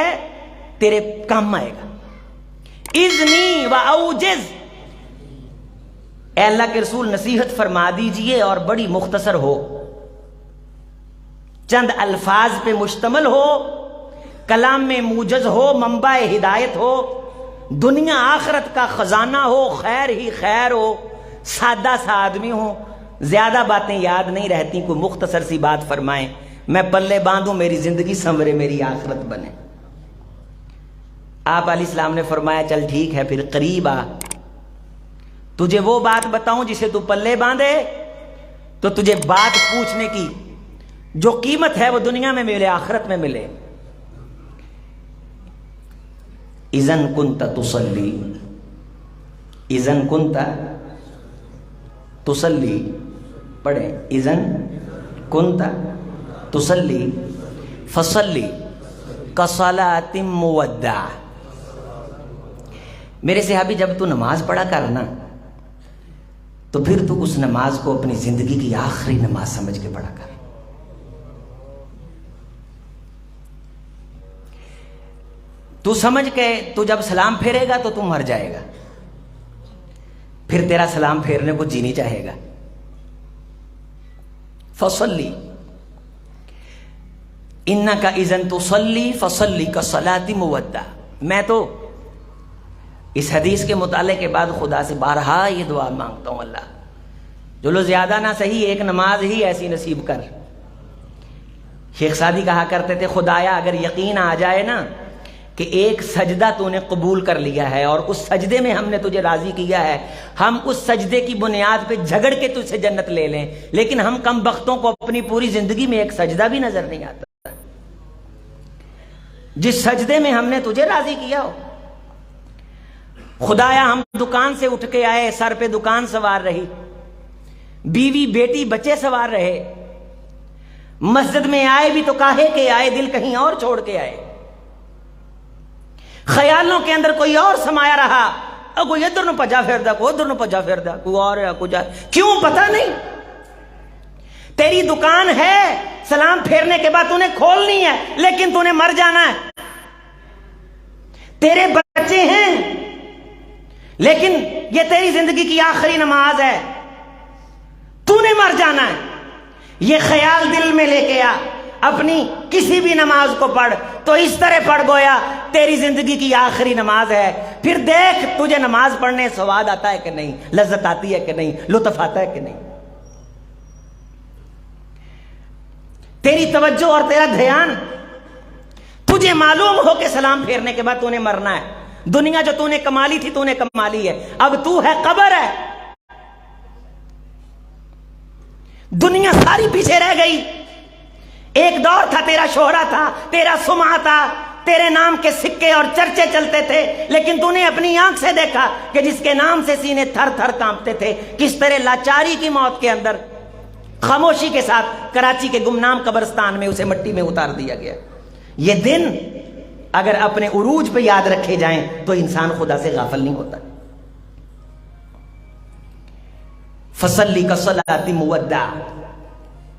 تیرے کام آئے گا۔ اذنی و اوجز، اے اللہ کے رسول نصیحت فرما دیجئے اور بڑی مختصر ہو، چند الفاظ پہ مشتمل ہو، کلام میں موجز ہو، منبع ہدایت ہو، دنیا آخرت کا خزانہ ہو، خیر ہی خیر ہو، سادہ سا آدمی ہو، زیادہ باتیں یاد نہیں رہتی، کوئی مختصر سی بات فرمائیں، میں پلے باندھوں، میری زندگی سنورے، میری آخرت بنے۔ آپ علیہ السلام نے فرمایا چل ٹھیک ہے، پھر قریب آ، تجھے وہ بات بتاؤں جسے تو پلے باندھے تو تجھے بات پوچھنے کی جو قیمت ہے وہ دنیا میں ملے، آخرت میں ملے۔ اذن کنت تصلی، اذن کنت تصلی، پڑھیں اذن کنت تصلی فصلی کصلاۃ مودع۔ میرے صحابی جب تو نماز پڑھا کرنا تو پھر تو اس نماز کو اپنی زندگی کی آخری نماز سمجھ کے پڑھا کر۔ تو سمجھ کے تو جب سلام پھیرے گا تو مر جائے گا، پھر تیرا سلام پھیرنے کو جی نہیں چاہے گا۔ فصلی انک اذا تصلی فصلی کصلاۃ مودع۔ میں تو اس حدیث کے مطالعے کے بعد خدا سے بارہا یہ دعا مانگتا ہوں، اللہ چلو زیادہ نہ صحیح ایک نماز ہی ایسی نصیب کر۔ شیخ سعدی کہا کرتے تھے خدایا اگر یقین آ جائے نا کہ ایک سجدہ تو نے قبول کر لیا ہے اور اس سجدے میں ہم نے تجھے راضی کیا ہے، ہم اس سجدے کی بنیاد پہ جھگڑ کے تجھ سے جنت لے لیں، لیکن ہم کم بختوں کو اپنی پوری زندگی میں ایک سجدہ بھی نظر نہیں آتا جس سجدے میں ہم نے تجھے راضی کیا ہو۔ خدایا ہم دکان سے اٹھ کے آئے، سر پہ دکان سوار رہی، بیوی بیٹی بچے سوار رہے، مسجد میں آئے بھی تو کاہے کے آئے، دل کہیں اور چھوڑ کے آئے، خیالوں کے اندر کوئی اور سمایا رہا، کوئی ادھر نو پجا پھردا، کوئی ادھر نو پجا پھردا، کوئی اور ہے کچھ، کیوں پتہ نہیں۔ تیری دکان ہے، سلام پھیرنے کے بعد تو نے کھولنی ہے، لیکن تو نے مر جانا ہے۔ تیرے بچے ہیں، لیکن یہ تیری زندگی کی آخری نماز ہے، تو نے مر جانا ہے۔ یہ خیال دل میں لے کے آ، اپنی کسی بھی نماز کو پڑھ تو اس طرح پڑھ گویا تیری زندگی کی آخری نماز ہے۔ پھر دیکھ تجھے نماز پڑھنے سواد آتا ہے کہ نہیں، لذت آتی ہے کہ نہیں، لطف آتا ہے کہ نہیں۔ تیری توجہ اور تیرا دھیان، تجھے معلوم ہو کہ سلام پھیرنے کے بعد تو نے مرنا ہے، دنیا جو تو نے کما لی تھی تو نے کما لی ہے، اب تو ہے قبر ہے، دنیا ساری پیچھے رہ گئی۔ ایک دور تھا، تیرا شہرہ تھا، تیرا سمعہ تھا، تیرے نام کے سکے اور چرچے چلتے تھے، لیکن تو نے اپنی آنکھ سے دیکھا کہ جس کے نام سے سینے تھر تھر کانپتے تھے، کس طرح لاچاری کی موت کے اندر خاموشی کے ساتھ کراچی کے گمنام قبرستان میں اسے مٹی میں اتار دیا گیا۔ یہ دن اگر اپنے عروج پہ یاد رکھے جائیں تو انسان خدا سے غافل نہیں ہوتا۔ فصلی کصلاۃ مودع،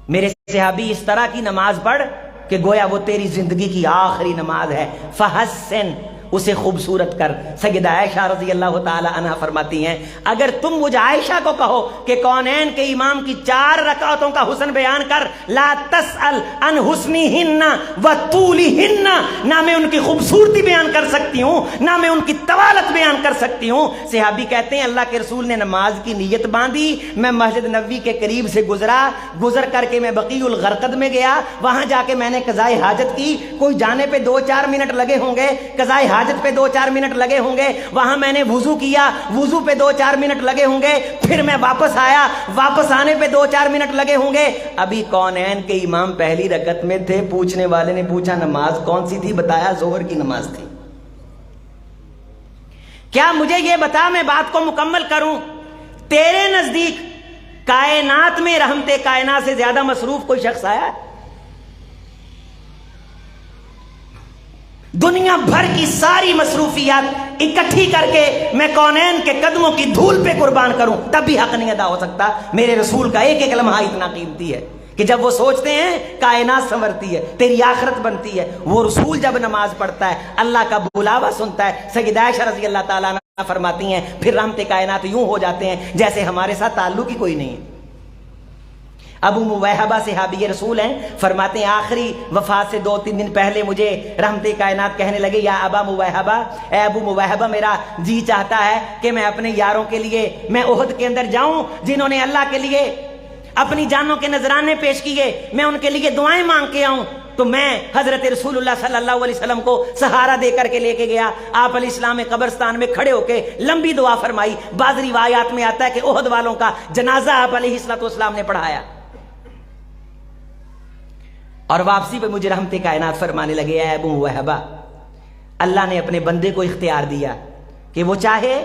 میرے صحابی اس طرح کی نماز پڑھ کہ گویا وہ تیری زندگی کی آخری نماز ہے۔ فحسن، اسے خوبصورت کر۔ سیدہ عائشہ رضی اللہ تعالی عنہ فرماتی ہیں اگر تم مجھ عائشہ کو کہو کہ کونین کے امام کی 4 رکعتوں کا حسن بیان کر، لا تسأل عن حسنہن و طولہن، نہ میں ان کی خوبصورتی بیان کر سکتی ہوں، نہ میں ان کی طوالت بیان کر سکتی ہوں۔ صحابی کہتے ہیں اللہ کے رسول نے نماز کی نیت باندھی، میں مسجد نبوی کے قریب سے گزر کر کے میں بقیع الغرقد میں گیا، وہاں جا کے میں نے قضائے حاجت کی، کوئی جانے پہ 2-4 منٹ لگے ہوں گے، قضائے حاجت پہ 2-4 منٹ لگے ہوں گے، وہاں میں نے وضو کیا، وضو پہ 2-4 منٹ لگے ہوں گے، پھر میں واپس آیا، واپس آنے پہ 2-4 منٹ لگے ہوں گے۔ ابھی کونین کے امام پہلی رکعت میں تھے، پوچھنے والے نے پوچھا نماز کون سی تھی، بتایا ظہر کی نماز تھی۔ کیا مجھے یہ بتا، میں بات کو مکمل کروں، تیرے نزدیک کائنات میں رحمت کائنات سے زیادہ مصروف کوئی شخص آیا ہے؟ دنیا بھر کی ساری مصروفیات اکٹھی کر کے میں کونین کے قدموں کی دھول پہ قربان کروں تب بھی حق نہیں ادا ہو سکتا۔ میرے رسول کا ایک ایک لمحہ اتنا قیمتی ہے کہ جب وہ سوچتے ہیں کائنات سنورتی ہے، تیری آخرت بنتی ہے۔ وہ رسول جب نماز پڑھتا ہے اللہ کا بلاوا سنتا ہے۔ سیدہ عائشہ رضی اللہ تعالیٰ عنہ فرماتی ہیں پھر رحمت کائنات یوں ہو جاتے ہیں جیسے ہمارے ساتھ تعلق ہی کوئی نہیں ہے۔ ابو موہبہ صحابی رسول ہیں، فرماتے ہیں آخری وفات سے 2-3 دن پہلے مجھے رحمت کائنات کہنے لگے یا ابا موہبہ، اے ابو موہبہ میرا جی چاہتا ہے کہ میں اپنے یاروں کے لیے میں احد کے اندر جاؤں جنہوں نے اللہ کے لیے اپنی جانوں کے نذرانے پیش کیے، میں ان کے لیے دعائیں مانگ کے آؤں۔ تو میں حضرت رسول اللہ صلی اللہ علیہ وسلم کو سہارا دے کر کے لے کے گیا، آپ علیہ السلام قبرستان میں کھڑے ہو کے لمبی دعا فرمائی۔ بعض روایات میں آتا ہے کہ احد والوں کا جنازہ آپ علیہ السلام نے پڑھایا، اور واپسی پہ مجھے رحمت کائنات فرمانے لگے اے ابو موہبہ، اللہ نے اپنے بندے کو اختیار دیا کہ وہ چاہے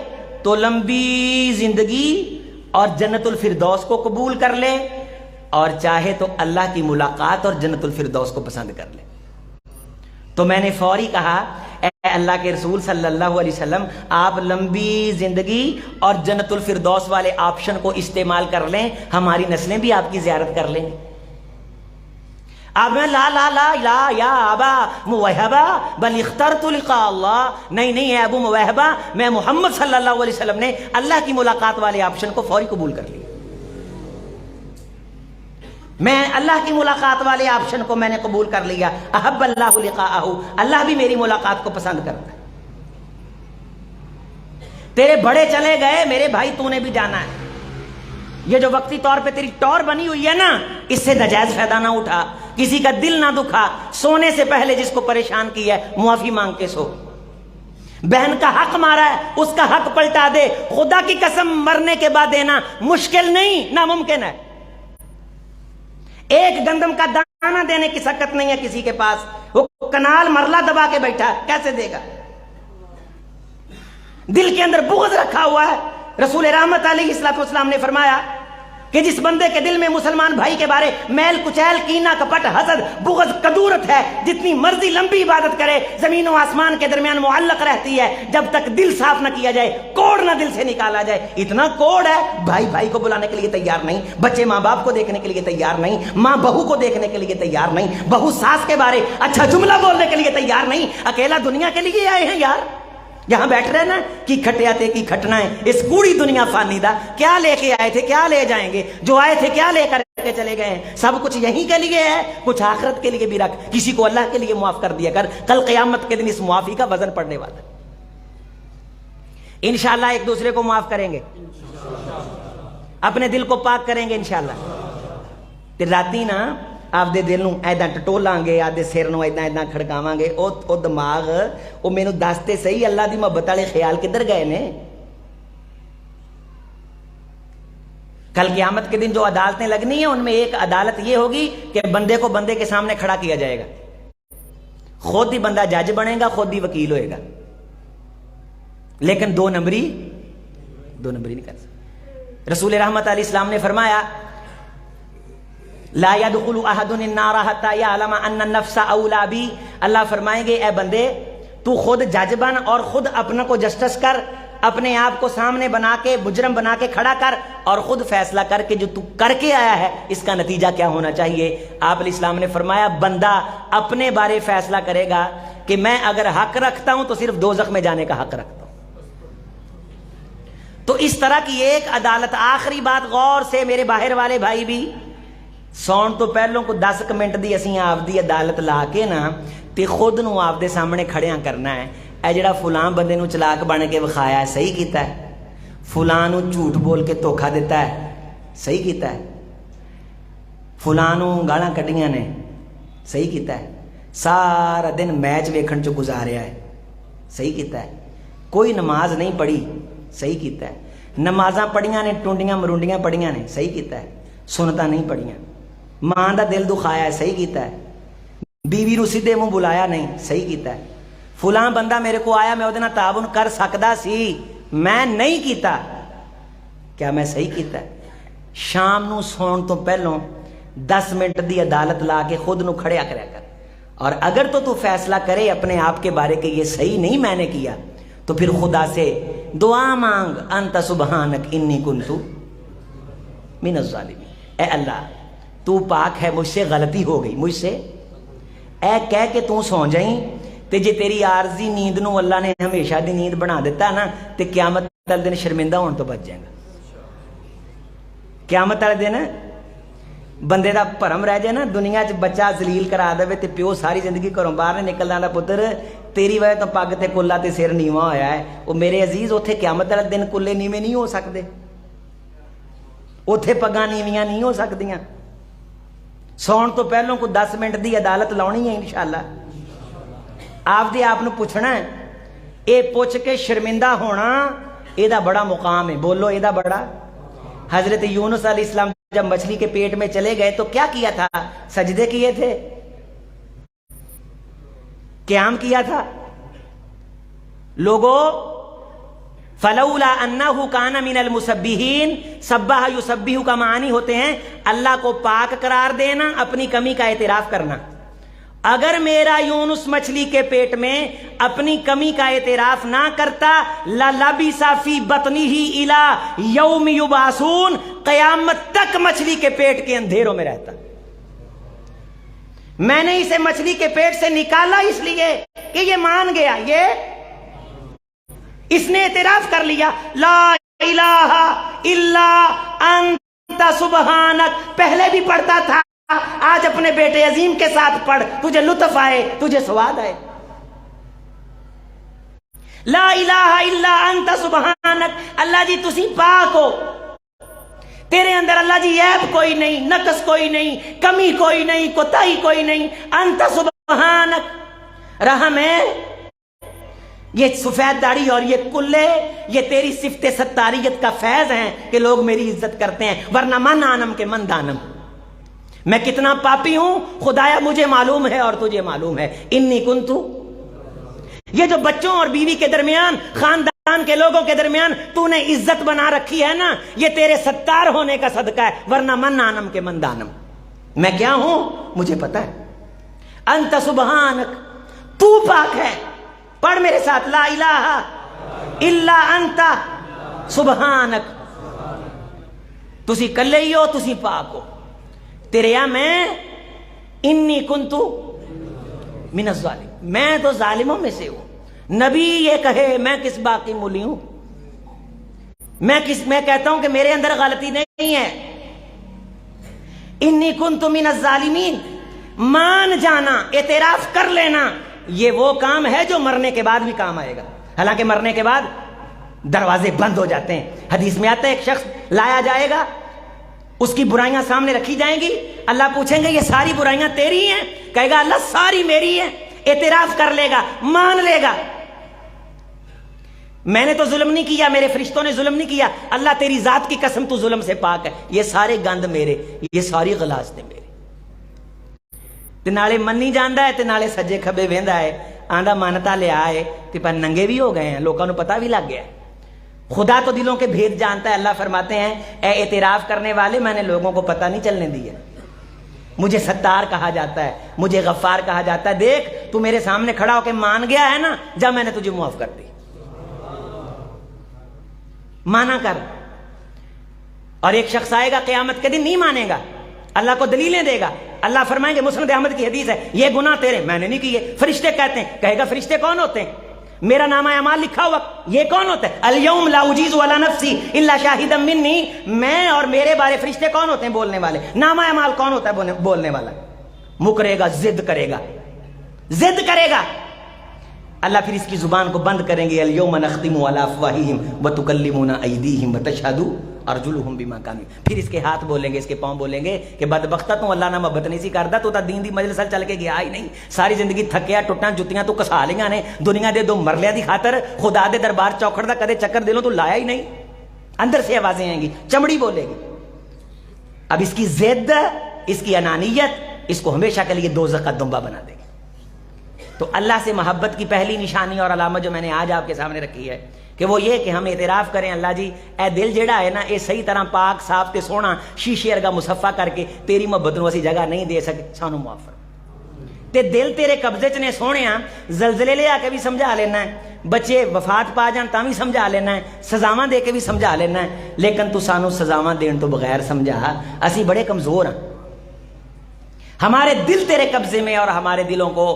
تو لمبی زندگی اور جنت الفردوس کو قبول کر لے، اور چاہے تو اللہ کی ملاقات اور جنت الفردوس کو پسند کر لے۔ تو میں نے فوری کہا اے اللہ کے رسول صلی اللہ علیہ وسلم، آپ لمبی زندگی اور جنت الفردوس والے آپشن کو استعمال کر لیں، ہماری نسلیں بھی آپ کی زیارت کر لیں۔ اب میں لا لا لا لا یا ابا موہبہ بل اخترت لقاء اللہ، نہیں ہے ابو موہبہ، میں محمد صلی اللہ علیہ وسلم نے اللہ کی ملاقات والے آپشن کو فوری قبول کر لیا، میں اللہ کی ملاقات والے آپشن کو میں نے قبول کر لیا۔ احب اللہ لقاءہ، اللہ بھی میری ملاقات کو پسند کرتا ہے۔ تیرے بڑے چلے گئے میرے بھائی، تو نے بھی جانا ہے، یہ جو وقتی طور پہ تیری ٹور بنی ہوئی ہے نا، اس سے ناجائز فائدہ نہ اٹھا، کسی کا دل نہ دکھا، سونے سے پہلے جس کو پریشان کیا ہے معافی مانگ کے سو، بہن کا حق مارا ہے اس کا حق پلٹا دے، خدا کی قسم مرنے کے بعد دینا مشکل نہیں، ناممکن ہے۔ ایک گندم کا دانہ دینے کی سکت نہیں ہے کسی کے پاس، وہ کنال مرلہ دبا کے بیٹھا ہے، کیسے دے گا؟ دل کے اندر بغض رکھا ہوا ہے۔ رسول رحمت علیہ السلام نے فرمایا کہ جس بندے کے دل میں مسلمان بھائی کے بارے میل کچیل، کینہ، کپٹ، حسد، بغض، کدورت ہے، جتنی مرضی لمبی عبادت کرے زمین و آسمان کے درمیان معلق رہتی ہے، جب تک دل صاف نہ کیا جائے، کوڑ نہ دل سے نکالا جائے۔ اتنا کوڑ ہے، بھائی بھائی کو بلانے کے لیے تیار نہیں، بچے ماں باپ کو دیکھنے کے لیے تیار نہیں، ماں بہو کو دیکھنے کے لیے تیار نہیں، بہو ساس کے بارے اچھا جملہ بولنے کے لیے تیار نہیں، اکیلا دنیا کے لیے آئے ہیں یار، یہاں بیٹھ رہے نا کی کھٹیاتے کی کھٹنا ہے، اس کوڑی دنیا فانی دا، کیا لے کے آئے تھے کیا لے جائیں گے، جو آئے تھے کیا لے کر کے چلے گئے ہیں، سب کچھ یہیں کے لیے ہے، کچھ آخرت کے لیے بھی رکھ، کسی کو اللہ کے لیے معاف کر دیا کر، کل قیامت کے دن اس معافی کا وزن پڑنے والا ہے۔ انشاءاللہ ایک دوسرے کو معاف کریں گے، اپنے دل کو پاک کریں گے انشاءاللہ۔ پھر راتی نا آپ دے دل نو ایداں ٹٹولاں گے، آدھے سر نو ایداں ایداں کھڑکاواں گے، او دماغ او مینوں دستے صحیح اللہ دی محبت والے خیال کدھر گئے نے؟ کل قیامت کے دن جو عدالتیں لگنی ہیں ان میں ایک عدالت یہ ہوگی کہ بندے کو بندے کے سامنے کھڑا کیا جائے گا، خود ہی بندہ جج بنے گا، خود ہی وکیل ہوئے گا، لیکن دو نمبری نہیں کر سکتا۔ رسول رحمت علیہ السلام نے فرمایا لا يدخل احد النار حتى يعلم ان النفس اولى بی، اللہ فرمائیں گے اے بندے تو خود جج بن اور خود اپنا کو جسٹس کر، اپنے آپ کو سامنے بنا کے مجرم بنا کے کھڑا کر اور خود فیصلہ کر کے جو تو کر کے آیا ہے اس کا نتیجہ کیا ہونا چاہیے۔ آپ علیہ السلام نے فرمایا بندہ اپنے بارے فیصلہ کرے گا کہ میں اگر حق رکھتا ہوں تو صرف دوزخ میں جانے کا حق رکھتا ہوں۔ تو اس طرح کی ایک عدالت۔ آخری بات غور سے میرے باہر والے بھائی بھی، سون تو پہلوں کو 10 منٹ دی اسی آپ دی عدالت لا کے نا تے خود نو آپ دے سامنے کھڑیاں کرنا ہے، اے جڑا فلاں بندے نو چلاک بن کے وکھایا ہے صحیح کیتا ہے، فلاں نو جھوٹ بول کے دھوکھا دیتا ہے صحیح کیتا ہے، فلاں نو گالاں کڈیاں نے صحیح کیتا ہے، سارا دن میچ ویکھن چ گزاریا ہے صحیح کیتا ہے، کوئی نماز نہیں پڑھی صحیح کیتا ہے، نمازاں پڑھیاں نے ٹونڈیاں مرونڈیاں پڑھیاں نے صحیح کیتا ہے، سنتاں نہیں پڑھیاں، ماں دا دل دکھایا ہے صحیح کیتا ہے، بیوی نو سیدھے منہ بلایا نہیں صحیح کیتا ہے، فلاں بندہ میرے کو آیا میں وہ نال تعاون کر سکدا سی میں نہیں کیتا، کیا میں صحیح کیتا ہے؟ شام نو سون تو پہلوں 10 منٹ دی عدالت لا کے خود نو کھڑیا کریا کر، اور اگر تو فیصلہ کرے اپنے آپ کے بارے کہ یہ صحیح نہیں میں نے کیا تو پھر خدا سے دعا مانگ انت سبحانک انی کنت من الظالمین، اے اللہ تو پاک ہے مجھ سے غلطی ہو گئی مجھ سے، اے کہہ کے تو سو جائیں تے جے تیری عارضی نیند نو اللہ نے ہمیشہ دی نیند بنا دیتا نا تے قیامت والے دن شرمندہ ہون تو بچ جائے گا۔ قیامت والے دن بندے دا بھرم رہ جائے نا، دنیا چ بچہ ذلیل کرا دے تے پیو ساری زندگی گھروں باہر نہیں نکلنا دا پتر تیری وجہ تو پگ تے کلا تے سر نیواں ہویا ہے، وہ میرے عزیز اوتھے قیامت والے دن کلے نیویں نہیں ہو سکدے، اوتھے پگاں نیویاں نہیں ہو سکدیاں۔ سون تو پہلوں کو 10 منٹ دی عدالت لاؤنی ہے انشاءاللہ۔ آپ دے آپ نو پوچھنا ہے، اے پوچھ کے شرمندہ ہونا اے دا بڑا مقام ہے، بولو اے دا بڑا۔ حضرت یونس علیہ السلام جب مچھلی کے پیٹ میں چلے گئے تو کیا کیا تھا؟ سجدے کیے تھے، قیام کیا تھا۔ لوگوں فلولا انہ کان من المسبحین، سبح یسبح کا معنی ہوتے ہیں اللہ کو پاک قرار دینا، اپنی کمی کا اعتراف کرنا۔ اگر میرا یونس مچھلی کے پیٹ میں اپنی کمی کا اعتراف نہ کرتا لَلَبِثَ فِي بَطْنِهِ إِلَى يَوْمِ يُبْعَثُونَ، قیامت تک مچھلی کے پیٹ کے اندھیروں میں رہتا۔ میں نے اسے مچھلی کے پیٹ سے نکالا اس لیے کہ یہ مان گیا، یہ اس نے اعتراف کر لیا لا الہ الا انت سبحانک، پہلے بھی پڑھتا تھا آج اپنے بیٹے عظیم کے ساتھ پڑھ، تجھے لطف آئے، تجھے سواد آئے۔ لا الہ الا انت سبحانک، اللہ جی تسی پاک ہو، تیرے اندر اللہ جی عیب کوئی نہیں، نقص کوئی نہیں، کمی کوئی نہیں، کوتاہی کوئی نہیں. انت سبحانک، رحم ہے یہ سفید داڑھی اور یہ کلے، یہ تیری صفت ستاریت کا فیض ہیں کہ لوگ میری عزت کرتے ہیں، ورنہ من آنم کے من دانم. میں کتنا پاپی ہوں خدایا مجھے معلوم ہے اور تجھے معلوم ہے. انی کنتو، یہ جو بچوں اور بیوی کے درمیان، خاندان کے لوگوں کے درمیان تو نے عزت بنا رکھی ہے نا، یہ تیرے ستار ہونے کا صدقہ ہے، ورنہ من آنم کے من دانم. میں کیا ہوں مجھے پتا ہے. انت سبحانک، تو پاک ہے. پڑھ میرے ساتھ، لا الہ الا انت سبحانک. تسی کلے ہی ہو، تسی پاک ہو. تیرے یا میں انی کنتو من الظالم، میں تو ظالموں میں سے ہوں. نبی یہ کہے میں کس باقی مولی ہوں؟ میں کہتا ہوں کہ میرے اندر غلطی نہیں ہے. انی کنتو من الظالمین، مان جانا، اعتراف کر لینا، یہ وہ کام ہے جو مرنے کے بعد بھی کام آئے گا. حالانکہ مرنے کے بعد دروازے بند ہو جاتے ہیں. حدیث میں آتا ہے ایک شخص لایا جائے گا، اس کی برائیاں سامنے رکھی جائیں گی، اللہ پوچھیں گے یہ ساری برائیاں تیری ہیں؟ کہے گا اللہ ساری میری ہیں. اعتراف کر لے گا، مان لے گا میں نے تو ظلم نہیں کیا، میرے فرشتوں نے ظلم نہیں کیا، اللہ تیری ذات کی قسم تو ظلم سے پاک ہے، یہ سارے گند میرے، یہ ساری غلاظتیں میرے. تے نالے منی جاندا ہے تے نالے سجے کھبے ویندا ہے، آندا مانتا لیا ہے تے پر ننگے بھی ہو گئے ہیں، لوگوں کو پتہ بھی لگ گیا ہے. خدا تو دلوں کے بھید جانتا ہے. اللہ فرماتے ہیں اے اعتراف کرنے والے، میں نے لوگوں کو پتہ نہیں چلنے دیا. مجھے ستار کہا جاتا ہے، مجھے غفار کہا جاتا ہے. دیکھ تو میرے سامنے کھڑا ہو کے مان گیا ہے نا، جب میں نے تجھے معاف کر دی. مانا کر. اور ایک شخص آئے گا قیامت کے دن نہیں مانے گا، اللہ کو دلیلیں دے گا. اللہ فرمائیں گے، مسند احمد کی حدیث ہے، یہ گناہ تیرے، میں نے نہیں کیے. فرشتے کہتے ہیں، کہے گا فرشتے کون ہوتے ہیں؟ میرا نامہ اعمال لکھا ہوا، یہ کون ہوتا ہے؟ الیوم لا اجیز علی نفسی الا شاہدا منی، میں اور میرے بارے فرشتے کون ہوتے ہیں؟ بولنے والے. نامہ اعمال کون ہوتا ہے؟ بولنے والا. مکرے گا، ضد کرے گا، ضد کرے گا. اللہ پھر اس کی زبان کو بند کریں گے. الیوم نختم علی افواہہم وتکلمنا ایدیہم وتشہد ارجلہم بما کانوا. پھر اس کے ہاتھ بولیں گے، اس کے پاؤں بولیں گے کہ بدبختہ تو اللہ نہ محبت نہیں سی کردا، تو دین دی مجلس چل کے گیا ہی نہیں، ساری زندگی تھکیا ٹٹاں جتیاں تو کسا لیاں نے، دنیا دے دو مرلیاں دی خاطر خدا دے دربار چوکھڑ دا کدے چکر دلوں تو لایا ہی نہیں. اندر سے آوازیں آئیں گی، چمڑی بولے گی. اب اس کی ضد، اس کی انانیت اس کو ہمیشہ کے لیے دوزخ کا دمبا بنا دے گی. تو اللہ سے محبت کی پہلی نشانی اور علامت جو میں نے آج آپ کے سامنے رکھی ہے کہ وہ یہ کہ ہم اعتراف کریں اللہ جی اے دل جیڑا ہے نا، اے صحیح طرح پاک صاف تے سونا شیشے ارگا مصفا کر کے تیری محبت نو اسی جگہ نہیں دے سکے، سانو معاف فرما. تے دل تیرے قبضے چ نے سونیا، زلزلے لے آ کے بھی سمجھا لینا ہے، بچے وفات پا جان تاں بھی سمجھا لینا ہے، سزاواں دے کے بھی سمجھا لینا ہے، لیکن تو سانو سزاواں دین تو بغیر سمجھا. اسی بڑے کمزور ہیں، ہمارے دل تیرے قبضے میں، اور ہمارے دلوں کو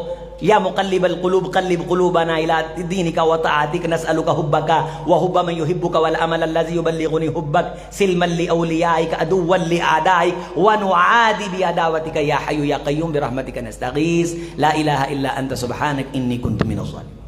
یا مقلب القلوب قلب قلوبنا الى دینک وطاعتک نسألک حبک وحب من یحبک والعمل الذی یبلغنی حبک سلما لاولیائک عدوا لاعدائک ونعادی بعداوتک یا حی یا قیوم برحمتک نستغیث لا الہ الا انت سبحانک انی کنت من الظالمین.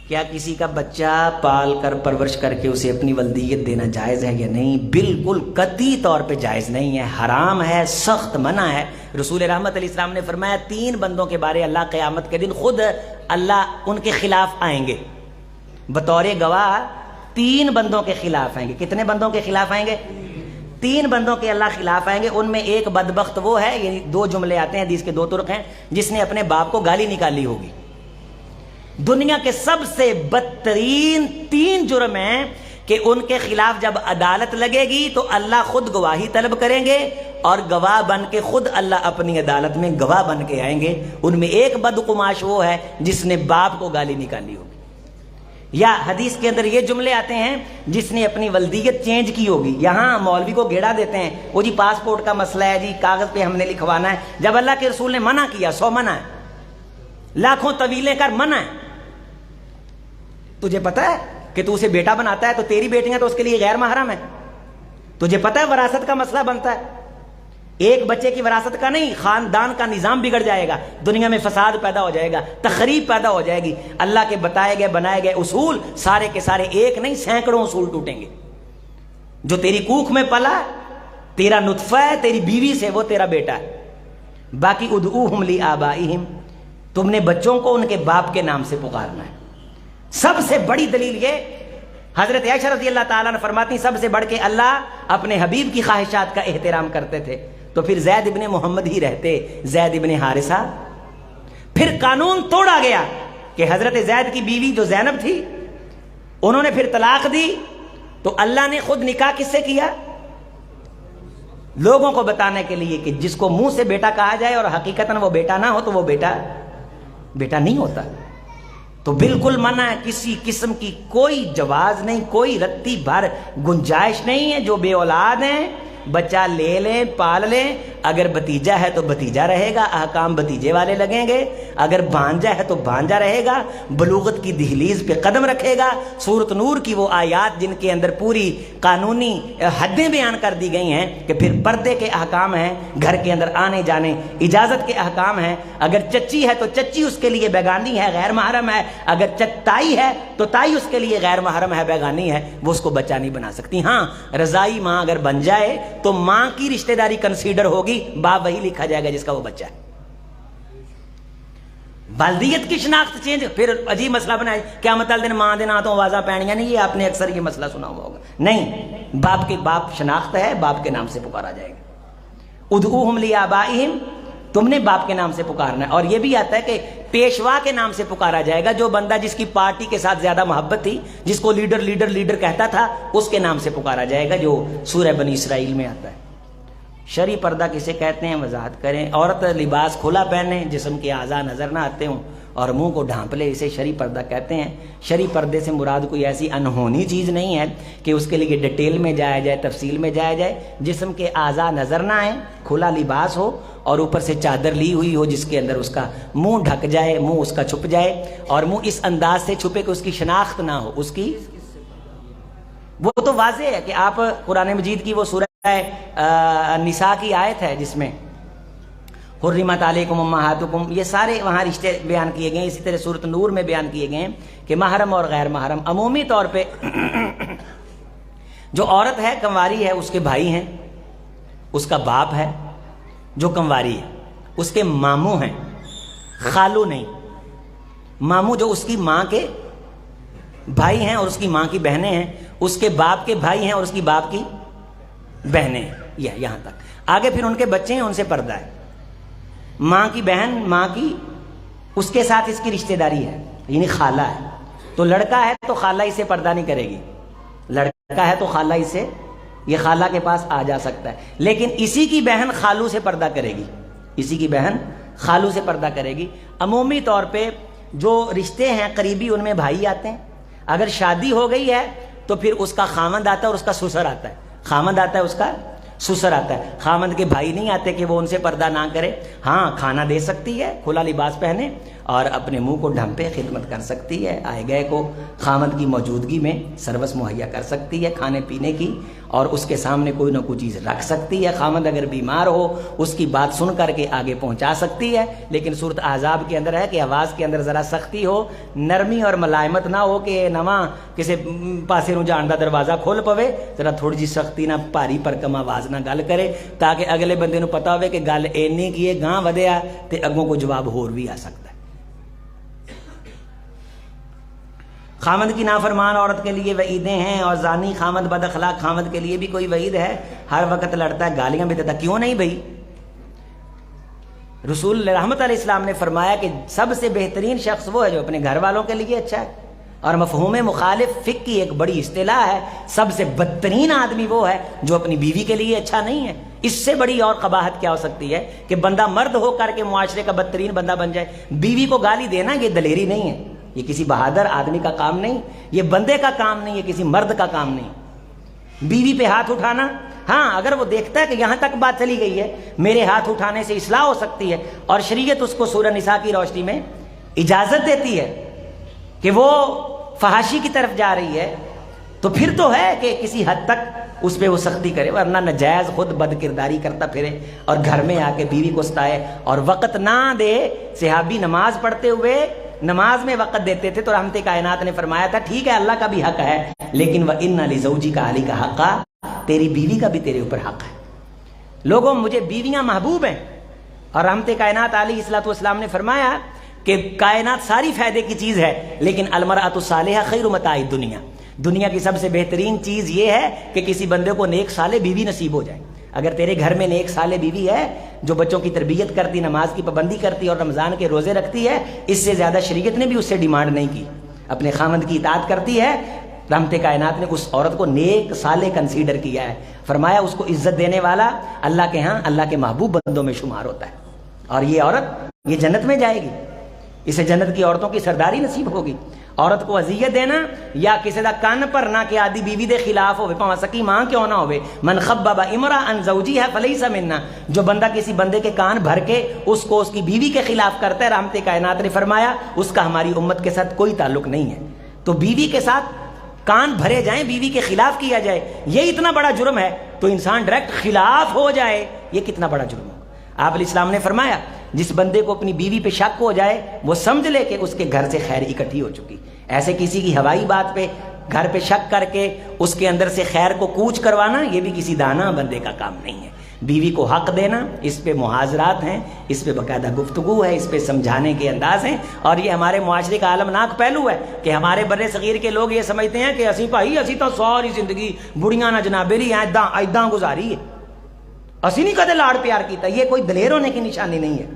کیا کسی کا بچہ پال کر پرورش کر کے اسے اپنی ولدیت دینا جائز ہے یا نہیں؟ بالکل قطعی طور پہ جائز نہیں ہے، حرام ہے، سخت منع ہے. رسول رحمت علیہ السلام نے فرمایا 3 بندوں کے بارے اللہ قیامت کے دن خود اللہ ان کے خلاف آئیں گے بطور گواہ. 3 بندوں کے خلاف آئیں گے. کتنے بندوں کے خلاف آئیں گے؟ 3 بندوں کے اللہ خلاف آئیں گے. ان میں ایک بدبخت وہ ہے، یعنی 2 جملے آتے ہیں حدیث کے 2 طرق ہیں، جس نے اپنے باپ کو گالی نکالی ہوگی. دنیا کے سب سے بدترین 3 جرم ہیں کہ ان کے خلاف جب عدالت لگے گی تو اللہ خود گواہی طلب کریں گے اور گواہ بن کے خود اللہ اپنی عدالت میں گواہ بن کے آئیں گے. ان میں ایک بدقماش وہ ہے جس نے باپ کو گالی نکالی ہوگی. یا حدیث کے اندر یہ جملے آتے ہیں جس نے اپنی ولدیت چینج کی ہوگی. یہاں مولوی کو گھیڑا دیتے ہیں، وہ جی پاسپورٹ کا مسئلہ ہے جی، کاغذ پہ ہم نے لکھوانا ہے. جب اللہ کے رسول نے منع کیا، 100 منع ہے، لاکھوں طویلیں کر منع ہے. تجھے پتا ہے کہ تو اسے بیٹا بناتا ہے تو تیری بیٹیاں تو اس کے لیے غیر محرم ہے. تجھے پتا ہے وراثت کا مسئلہ بنتا ہے. ایک بچے کی وراثت کا نہیں، خاندان کا نظام بگڑ جائے گا، دنیا میں فساد پیدا ہو جائے گا، تخریب پیدا ہو جائے گی۔ اللہ کے بتائے گئے بنائے گئے اصول سارے کے سارے ایک نہیں سینکڑوں اصول ٹوٹیں گے۔ جو تیری کوکھ میں پلا، تیرا نطفہ ہے، تیری بیوی سے وہ تیرا بیٹا ہے۔ باقی ادعوہم لآبائہم، تم نے بچوں کو ان کے باپ کے نام سے پکارنا ہے۔ سب سے بڑی دلیل یہ، حضرت عائشہ رضی اللہ تعالیٰ عنہ فرماتی سب سے بڑھ کے اللہ اپنے حبیب کی خواہشات کا احترام کرتے تھے، تو پھر زید ابن محمد ہی رہتے، زید ابن حارثہ۔ پھر قانون توڑا گیا کہ حضرت زید کی بیوی جو زینب تھی، انہوں نے پھر طلاق دی، تو اللہ نے خود نکاح کس سے کیا؟ لوگوں کو بتانے کے لیے کہ جس کو منہ سے بیٹا کہا جائے اور حقیقتاً وہ بیٹا نہ ہو تو وہ بیٹا نہیں ہوتا۔ تو بالکل منع ہے، کسی قسم کی کوئی جواز نہیں، کوئی رتی بھر گنجائش نہیں ہے۔ جو بے اولاد ہیں بچہ لے لیں، پال لیں، اگر بھتیجا ہے تو بھتیجا رہے گا، احکام بھتیجے والے لگیں گے، اگر بھانجا ہے تو بھانجا رہے گا، بلوغت کی دہلیز پہ قدم رکھے گا۔ سورۃ نور کی وہ آیات جن کے اندر پوری قانونی حدیں بیان کر دی گئی ہیں کہ پھر پردے کے احکام ہیں، گھر کے اندر آنے جانے اجازت کے احکام ہیں۔ اگر چچی ہے تو چچی اس کے لیے بیگانی ہے، غیر محرم ہے، اگر تائی ہے تو تائی اس کے لیے غیر محرم ہے، بیگانی ہے، وہ اس کو بچہ نہیں بنا سکتی۔ ہاں رضائی ماں اگر بن جائے تو ماں کی رشتہ داری کنسیڈر ہوگی، باپ وہی لکھا جائے گا جس کا وہ بچہ ہے۔ والدیت کی شناخت چینج، پھر عجیب مسئلہ بنا ہے کیا مطلب دن ماں دن آتوں آوازہ پینیاں نہیں، یہ آپ نے اکثر یہ مسئلہ سنا ہوا ہوگا۔ نہیں، باپ کے باپ شناخت ہے، باپ کے نام سے پکارا جائے گا۔ ادعوہم لآبائہم، تم نے باپ کے نام سے پکارنا ہے۔ اور یہ بھی آتا ہے کہ پیشوا کے نام سے پکارا جائے گا، جو بندہ جس کی پارٹی کے ساتھ زیادہ محبت تھی، جس کو لیڈر لیڈر لیڈر کہتا تھا، اس کے نام سے پکارا جائے گا، جو سورہ بنی اسرائیل میں آتا ہے۔ شرعی پردہ کسے کہتے ہیں وضاحت کریں۔ عورت لباس کھلا پہنے، جسم کے اعضاء نظر نہ آتے ہوں اور منہ کو ڈھانپ لے، اسے شرعی پردہ کہتے ہیں۔ شرعی پردے سے مراد کوئی ایسی انہونی چیز نہیں ہے کہ اس کے لیے ڈیٹیل میں جایا جائے، تفصیل میں جایا جائے۔ جسم کے اعضاء نظر نہ آئیں، کھلا لباس ہو اور اوپر سے چادر لی ہوئی ہو جس کے اندر اس کا منہ ڈھک جائے، منہ اس کا چھپ جائے، اور منہ اس انداز سے چھپے کہ اس کی شناخت نہ ہو اس کی۔ وہ تو واضح ہے کہ آپ قرآن مجید کی وہ سورہ نساء کی آیت ہے جس میں حرمت علیکم امہاتکم، یہ سارے وہاں رشتے بیان کیے گئے ہیں۔ اسی طرح سورۃ نور میں بیان کیے گئے ہیں کہ محرم اور غیر محرم عمومی طور پہ جو عورت ہے کنواری ہے، اس کے بھائی ہیں، اس کا باپ ہے جو کنواری ہے، اس کے ماموں ہیں، خالو نہیں، ماموں جو اس کی ماں کے بھائی ہیں اور اس کی ماں کی بہنیں ہیں، اس کے باپ کے بھائی ہیں اور اس کی باپ کی بہنیں ہیں، یہاں تک۔ آگے پھر ان کے بچے ہیں، ان سے پردہ ہے۔ ماں کی بہن، ماں کی، اس کے ساتھ اس کی رشتہ داری ہے، یعنی خالہ ہے۔ تو لڑکا ہے تو خالہ اسے پردہ نہیں کرے گی، لڑکا ہے تو خالہ اسے، یہ خالہ کے پاس آ جا سکتا ہے، لیکن اسی کی بہن خالو سے پردہ کرے گی، اسی کی بہن خالو سے پردہ کرے گی۔ عمومی طور پہ جو رشتے ہیں قریبی ان میں بھائی آتے ہیں۔ اگر شادی ہو گئی ہے تو پھر اس کا خامند آتا ہے اور اس کا سسر آتا ہے، خامند آتا ہے، اس کا سسر آتا ہے۔ خامند کے بھائی نہیں آتے کہ وہ ان سے پردہ نہ کرے۔ ہاں کھانا دے سکتی ہے، کھلا لباس پہنے اور اپنے منہ کو ڈھانپے، خدمت کر سکتی ہے، آئے گئے کو خامند کی موجودگی میں سروس مہیا کر سکتی ہے کھانے پینے کی، اور اس کے سامنے کوئی نہ کوئی چیز رکھ سکتی ہے۔ خامند اگر بیمار ہو اس کی بات سن کر کے آگے پہنچا سکتی ہے۔ لیکن سورۃ احزاب کے اندر ہے کہ آواز کے اندر ذرا سختی ہو، نرمی اور ملائمت نہ ہو کہ نواں کسی پاسے نو جان دا دروازہ کھول پوے، ذرا تھوڑی جی سختی نہ بھاری پرکم آواز نہ گل کرے، تاکہ اگلے بندے نو پتا ہوئے کہ گل اینی کی ہے، گاں ودیا تے اگوں کو جواب ہور بھی آ سکتا ہے۔ خامد کی نافرمان عورت کے لیے وعیدیں ہیں، اور زانی خامد بد اخلاق خامد کے لیے بھی کوئی وعید ہے؟ ہر وقت لڑتا ہے، گالیاں بھی دیتا، کیوں نہیں بھائی؟ رسول رحمت علیہ السلام نے فرمایا کہ سب سے بہترین شخص وہ ہے جو اپنے گھر والوں کے لیے اچھا ہے، اور مفہوم مخالف فقہ کی ایک بڑی اصطلاح ہے، سب سے بدترین آدمی وہ ہے جو اپنی بیوی کے لیے اچھا نہیں ہے۔ اس سے بڑی اور قباحت کیا ہو سکتی ہے کہ بندہ مرد ہو کر کے معاشرے کا بدترین بندہ بن جائے۔ بیوی کو گالی دینا یہ دلیری نہیں ہے، یہ کسی بہادر آدمی کا کام نہیں، یہ بندے کا کام نہیں، یہ کسی مرد کا کام نہیں۔ بیوی پہ ہاتھ اٹھانا، ہاں اگر وہ دیکھتا ہے کہ یہاں تک بات چلی گئی ہے، میرے ہاتھ اٹھانے سے اصلاح ہو سکتی ہے، اور شریعت اس کو سورہ نساء کی روشنی میں اجازت دیتی ہے کہ وہ فحاشی کی طرف جا رہی ہے، تو پھر تو ہے کہ کسی حد تک اس پہ وہ سختی کرے، ورنہ ناجائز خود بد کرداری کرتا پھرے اور گھر میں آ کے بیوی کو ستائے اور وقت نہ دے۔ صحابی نماز پڑھتے ہوئے نماز میں وقت دیتے تھے تو رحمت کائنات نے فرمایا تھا ٹھیک ہے اللہ کا بھی حق ہے، لیکن وَإِنَّ لِزَوْجِكَ عَلَيْكَ حَقًّا، تیری بیوی کا بھی تیرے اوپر حق ہے۔ لوگوں مجھے بیویاں محبوب ہیں، اور رحمت کائنات علیہ الصلوۃ والسلام نے فرمایا کہ کائنات ساری فائدے کی چیز ہے، لیکن المرأۃ الصالحہ خیر متاع الدنیا، دنیا کی سب سے بہترین چیز یہ ہے کہ کسی بندے کو نیک صالح بیوی نصیب ہو جائے۔ اگر تیرے گھر میں نیک صالح بیوی ہے جو بچوں کی تربیت کرتی، نماز کی پابندی کرتی اور رمضان کے روزے رکھتی ہے، اس سے زیادہ شریعت نے بھی اس سے ڈیمانڈ نہیں کی، اپنے خامند کی اطاعت کرتی ہے، رحمت کائنات نے اس عورت کو نیک صالح کنسیڈر کیا ہے، فرمایا اس کو عزت دینے والا اللہ کے ہاں اللہ کے محبوب بندوں میں شمار ہوتا ہے، اور یہ عورت یہ جنت میں جائے گی، اسے جنت کی عورتوں کی سرداری نصیب ہوگی۔ عورت کو اذیت دینا یا کسی دا کان پر نہ کہ آدھی بیوی دے خلاف ہوئے، پاں سکی ماں کیوں نہ ہوئے، من خبب امرا ان زوجیہ فلیس منا، جو بندہ کسی بندے کے کان بھر کے اس کو اس کی بیوی کے خلاف کرتا ہے، رحمت کائنات نے فرمایا اس کا ہماری امت کے ساتھ کوئی تعلق نہیں ہے۔ تو بیوی کے ساتھ کان بھرے جائیں، بیوی کے خلاف کیا جائے، یہ اتنا بڑا جرم ہے، تو انسان ڈائریکٹ خلاف ہو جائے، یہ کتنا بڑا جرم ہے۔ آپ علیہ السلام نے فرمایا جس بندے کو اپنی بیوی پہ شک ہو جائے وہ سمجھ لے کہ اس کے گھر سے خیر اکٹھی ہو چکی۔ ایسے کسی کی ہوائی بات پہ گھر پہ شک کر کے اس کے اندر سے خیر کو کوچ کروانا یہ بھی کسی دانا بندے کا کام نہیں ہے۔ بیوی کو حق دینا، اس پہ محاذرات ہیں، اس پہ باقاعدہ گفتگو ہے، اس پہ سمجھانے کے انداز ہیں، اور یہ ہمارے معاشرے کا عالمناک پہلو ہے کہ ہمارے بر صغیر کے لوگ یہ سمجھتے ہیں کہ اسی بھائی اسی تو ساری زندگی بڑیاں نہ جنابے لی ایداں گزاری ہے، اسی نہیں کدے لاڑ پیار کیتا، یہ کوئی دلیر ہونے کی نشانی نہیں ہے۔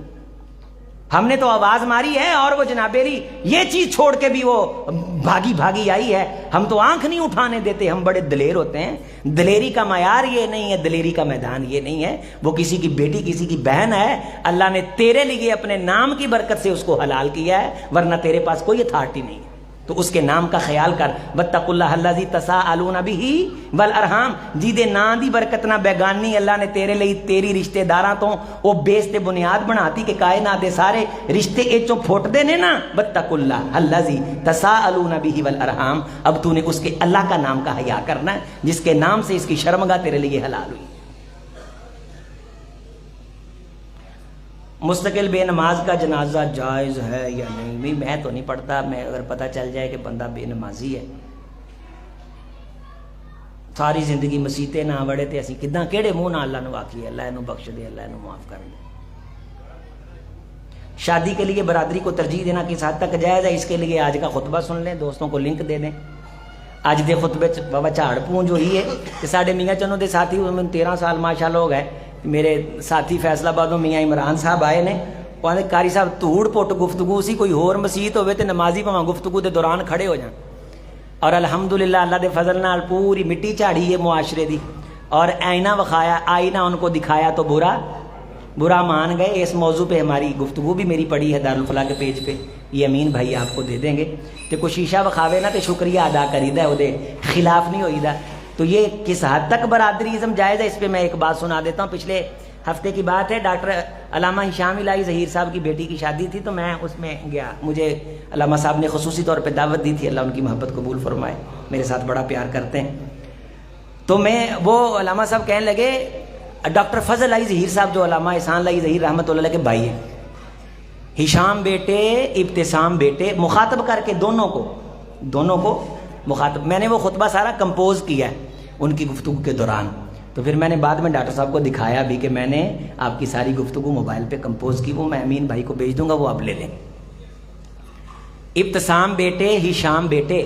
ہم نے تو آواز ماری ہے اور وہ جنابیری یہ چیز چھوڑ کے بھی وہ بھاگی بھاگی آئی ہے، ہم تو آنکھ نہیں اٹھانے دیتے، ہم بڑے دلیر ہوتے ہیں۔ دلیری کا معیار یہ نہیں ہے، دلیری کا میدان یہ نہیں ہے، وہ کسی کی بیٹی کسی کی بہن ہے، اللہ نے تیرے لیے اپنے نام کی برکت سے اس کو حلال کیا ہے، ورنہ تیرے پاس کوئی اتھارٹی نہیں ہے، تو اس کے نام کا خیال کر۔ واتقوا اللہ الذی تساءلون بہ والارحام، جیدے نام دی برکت نہ بیگانی اللہ نے تیرے ਲਈ تیری رشتے داراں تو وہ بیس تے بنیاد بناتی کہ کائنات دے سارے رشتے اچوں پھوٹدے نے نا۔ واتقوا اللہ الذی تساءلون بہ والارحام، اب تو نے اس کے اللہ کا نام کا حیا کرنا ہے جس کے نام سے اس کی شرمگاہ تیرے لیے حلال ہوئی۔ مستقل بے نماز کا جنازہ جائز ہے یا نہیں؟ میں تو نہیں پڑھتا، میں اگر پتہ چل جائے کہ بندہ بے نمازی ہے، ساری زندگی مسیتے نہ وڑے تے اسی کداں کیڑے منہ نہ اللہ نو آکھیے اللہ انہوں بخش دے، اللہ انہوں معاف کر دے۔ شادی کے لیے برادری کو ترجیح دینا کس حد تک جائز ہے، اس کے لیے آج کا خطبہ سن لیں، دوستوں کو لنک دے دیں۔ آج دے خطبے بابا جھاڑ پونج ہوئی ہے کہ ساڈے میاں چنوں دے ساتھی 13 سال ماشاءاللہ ہو گئے، میرے ساتھی فیصلہ آبادوں میاں عمران صاحب آئے نے، وہ آدھے قاری صاحب دھوڑ پٹ گفتگو سی، کوئی ہور مسیت ہوئے تے نمازی پاواں گفتگو دے دوران کھڑے ہو جان، اور الحمدللہ اللہ دے فضل نال پوری مٹی چاڑی ہے معاشرے دی، اور آئینہ وکھایا، آئینہ ان کو دکھایا تو برا مان گئے۔ اس موضوع پہ ہماری گفتگو بھی میری پڑی ہے دارالفلاح کے پیج پہ، یہ امین بھائی آپ کو دے دیں گے، کہ کوئی شیشہ وکھاوے نا تے شکریہ ادا کریدا ہے، وہ دے خلاف نہیں ہوئی دا۔ تو یہ کس حد تک برادریزم جائز ہے، اس پہ میں ایک بات سنا دیتا ہوں۔ پچھلے ہفتے کی بات ہے، ڈاکٹر علامہ ہشام الہی ظہیر صاحب کی بیٹی کی شادی تھی، تو میں اس میں گیا، مجھے علامہ صاحب نے خصوصی طور پہ دعوت دی تھی، اللہ ان کی محبت قبول فرمائے، میرے ساتھ بڑا پیار کرتے ہیں۔ تو وہ علامہ صاحب کہنے لگے، ڈاکٹر فضل علی ظہیر صاحب جو علامہ احسان علی ظہیر رحمۃ اللہ علیہ کے بھائی ہیں، ہشام بیٹے ابتسام بیٹے، مخاطب کر کے دونوں کو مخاطب، میں نے وہ خطبہ سارا کمپوز کیا ہے ان کی گفتگو کے دوران، تو پھر میں نے بعد میں ڈاکٹر صاحب کو دکھایا بھی کہ میں نے آپ کی ساری گفتگو موبائل پہ کمپوز کی، وہ میں امین بھائی کو بھیج دوں گا، وہ آپ لے لیں۔ ابتسام بیٹے ہشام بیٹے،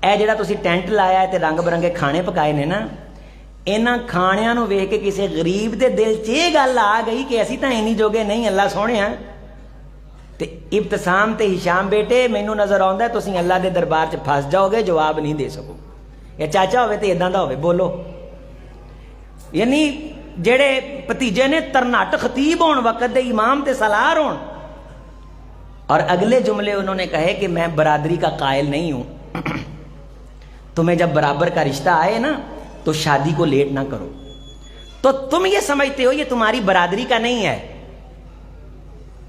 اے جڑا تسی ٹینٹ لایا ہے تے رنگ برنگے کھانے پکائے نے نا، انہاں کھانیاں نو ویکھ کے کسی غریب دے دل چ یہ گل آ گئی کہ اسی تاں اینی جوگے نہیں، اللہ سونے ہاں، تے ابتسام تے ہشام بیٹے مینوں نظر آوندا ہے تسی اللہ دے دربار چ پھس جاؤ گے، جواب نہیں دے سکو، یا چاچا ہوئے تے اداں دا ہوئے بولو، یعنی جڑے بھتیجے نے ترنٹ خطیب ہون وقت دے امام تے سالار ہون، اور اگلے جملے انہوں نے کہے کہ میں برادری کا قائل نہیں ہوں، تمہیں جب برابر کا رشتہ آئے نا تو شادی کو لیٹ نہ کرو، تو تم یہ سمجھتے ہو یہ تمہاری برادری کا نہیں ہے،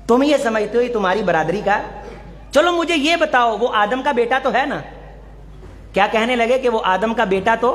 تم یہ سمجھتے ہو یہ تمہاری برادری کا، چلو مجھے یہ بتاؤ وہ آدم کا بیٹا تو ہے نا، کیا کہنے لگے کہ وہ آدم کا بیٹا تو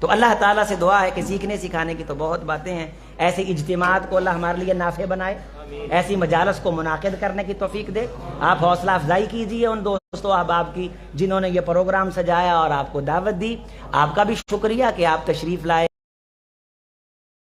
تو اللہ تعالیٰ سے دعا ہے کہ سیکھنے سکھانے کی تو بہت باتیں ہیں، ایسے اجتماعات کو اللہ ہمارے لیے نافع بنائے، ایسی مجالس کو منعقد کرنے کی توفیق دے۔ آپ حوصلہ افزائی کیجئے ان دوستوں احباب کی جنہوں نے یہ پروگرام سجایا اور آپ کو دعوت دی۔ آپ کا بھی شکریہ کہ آپ تشریف لائے۔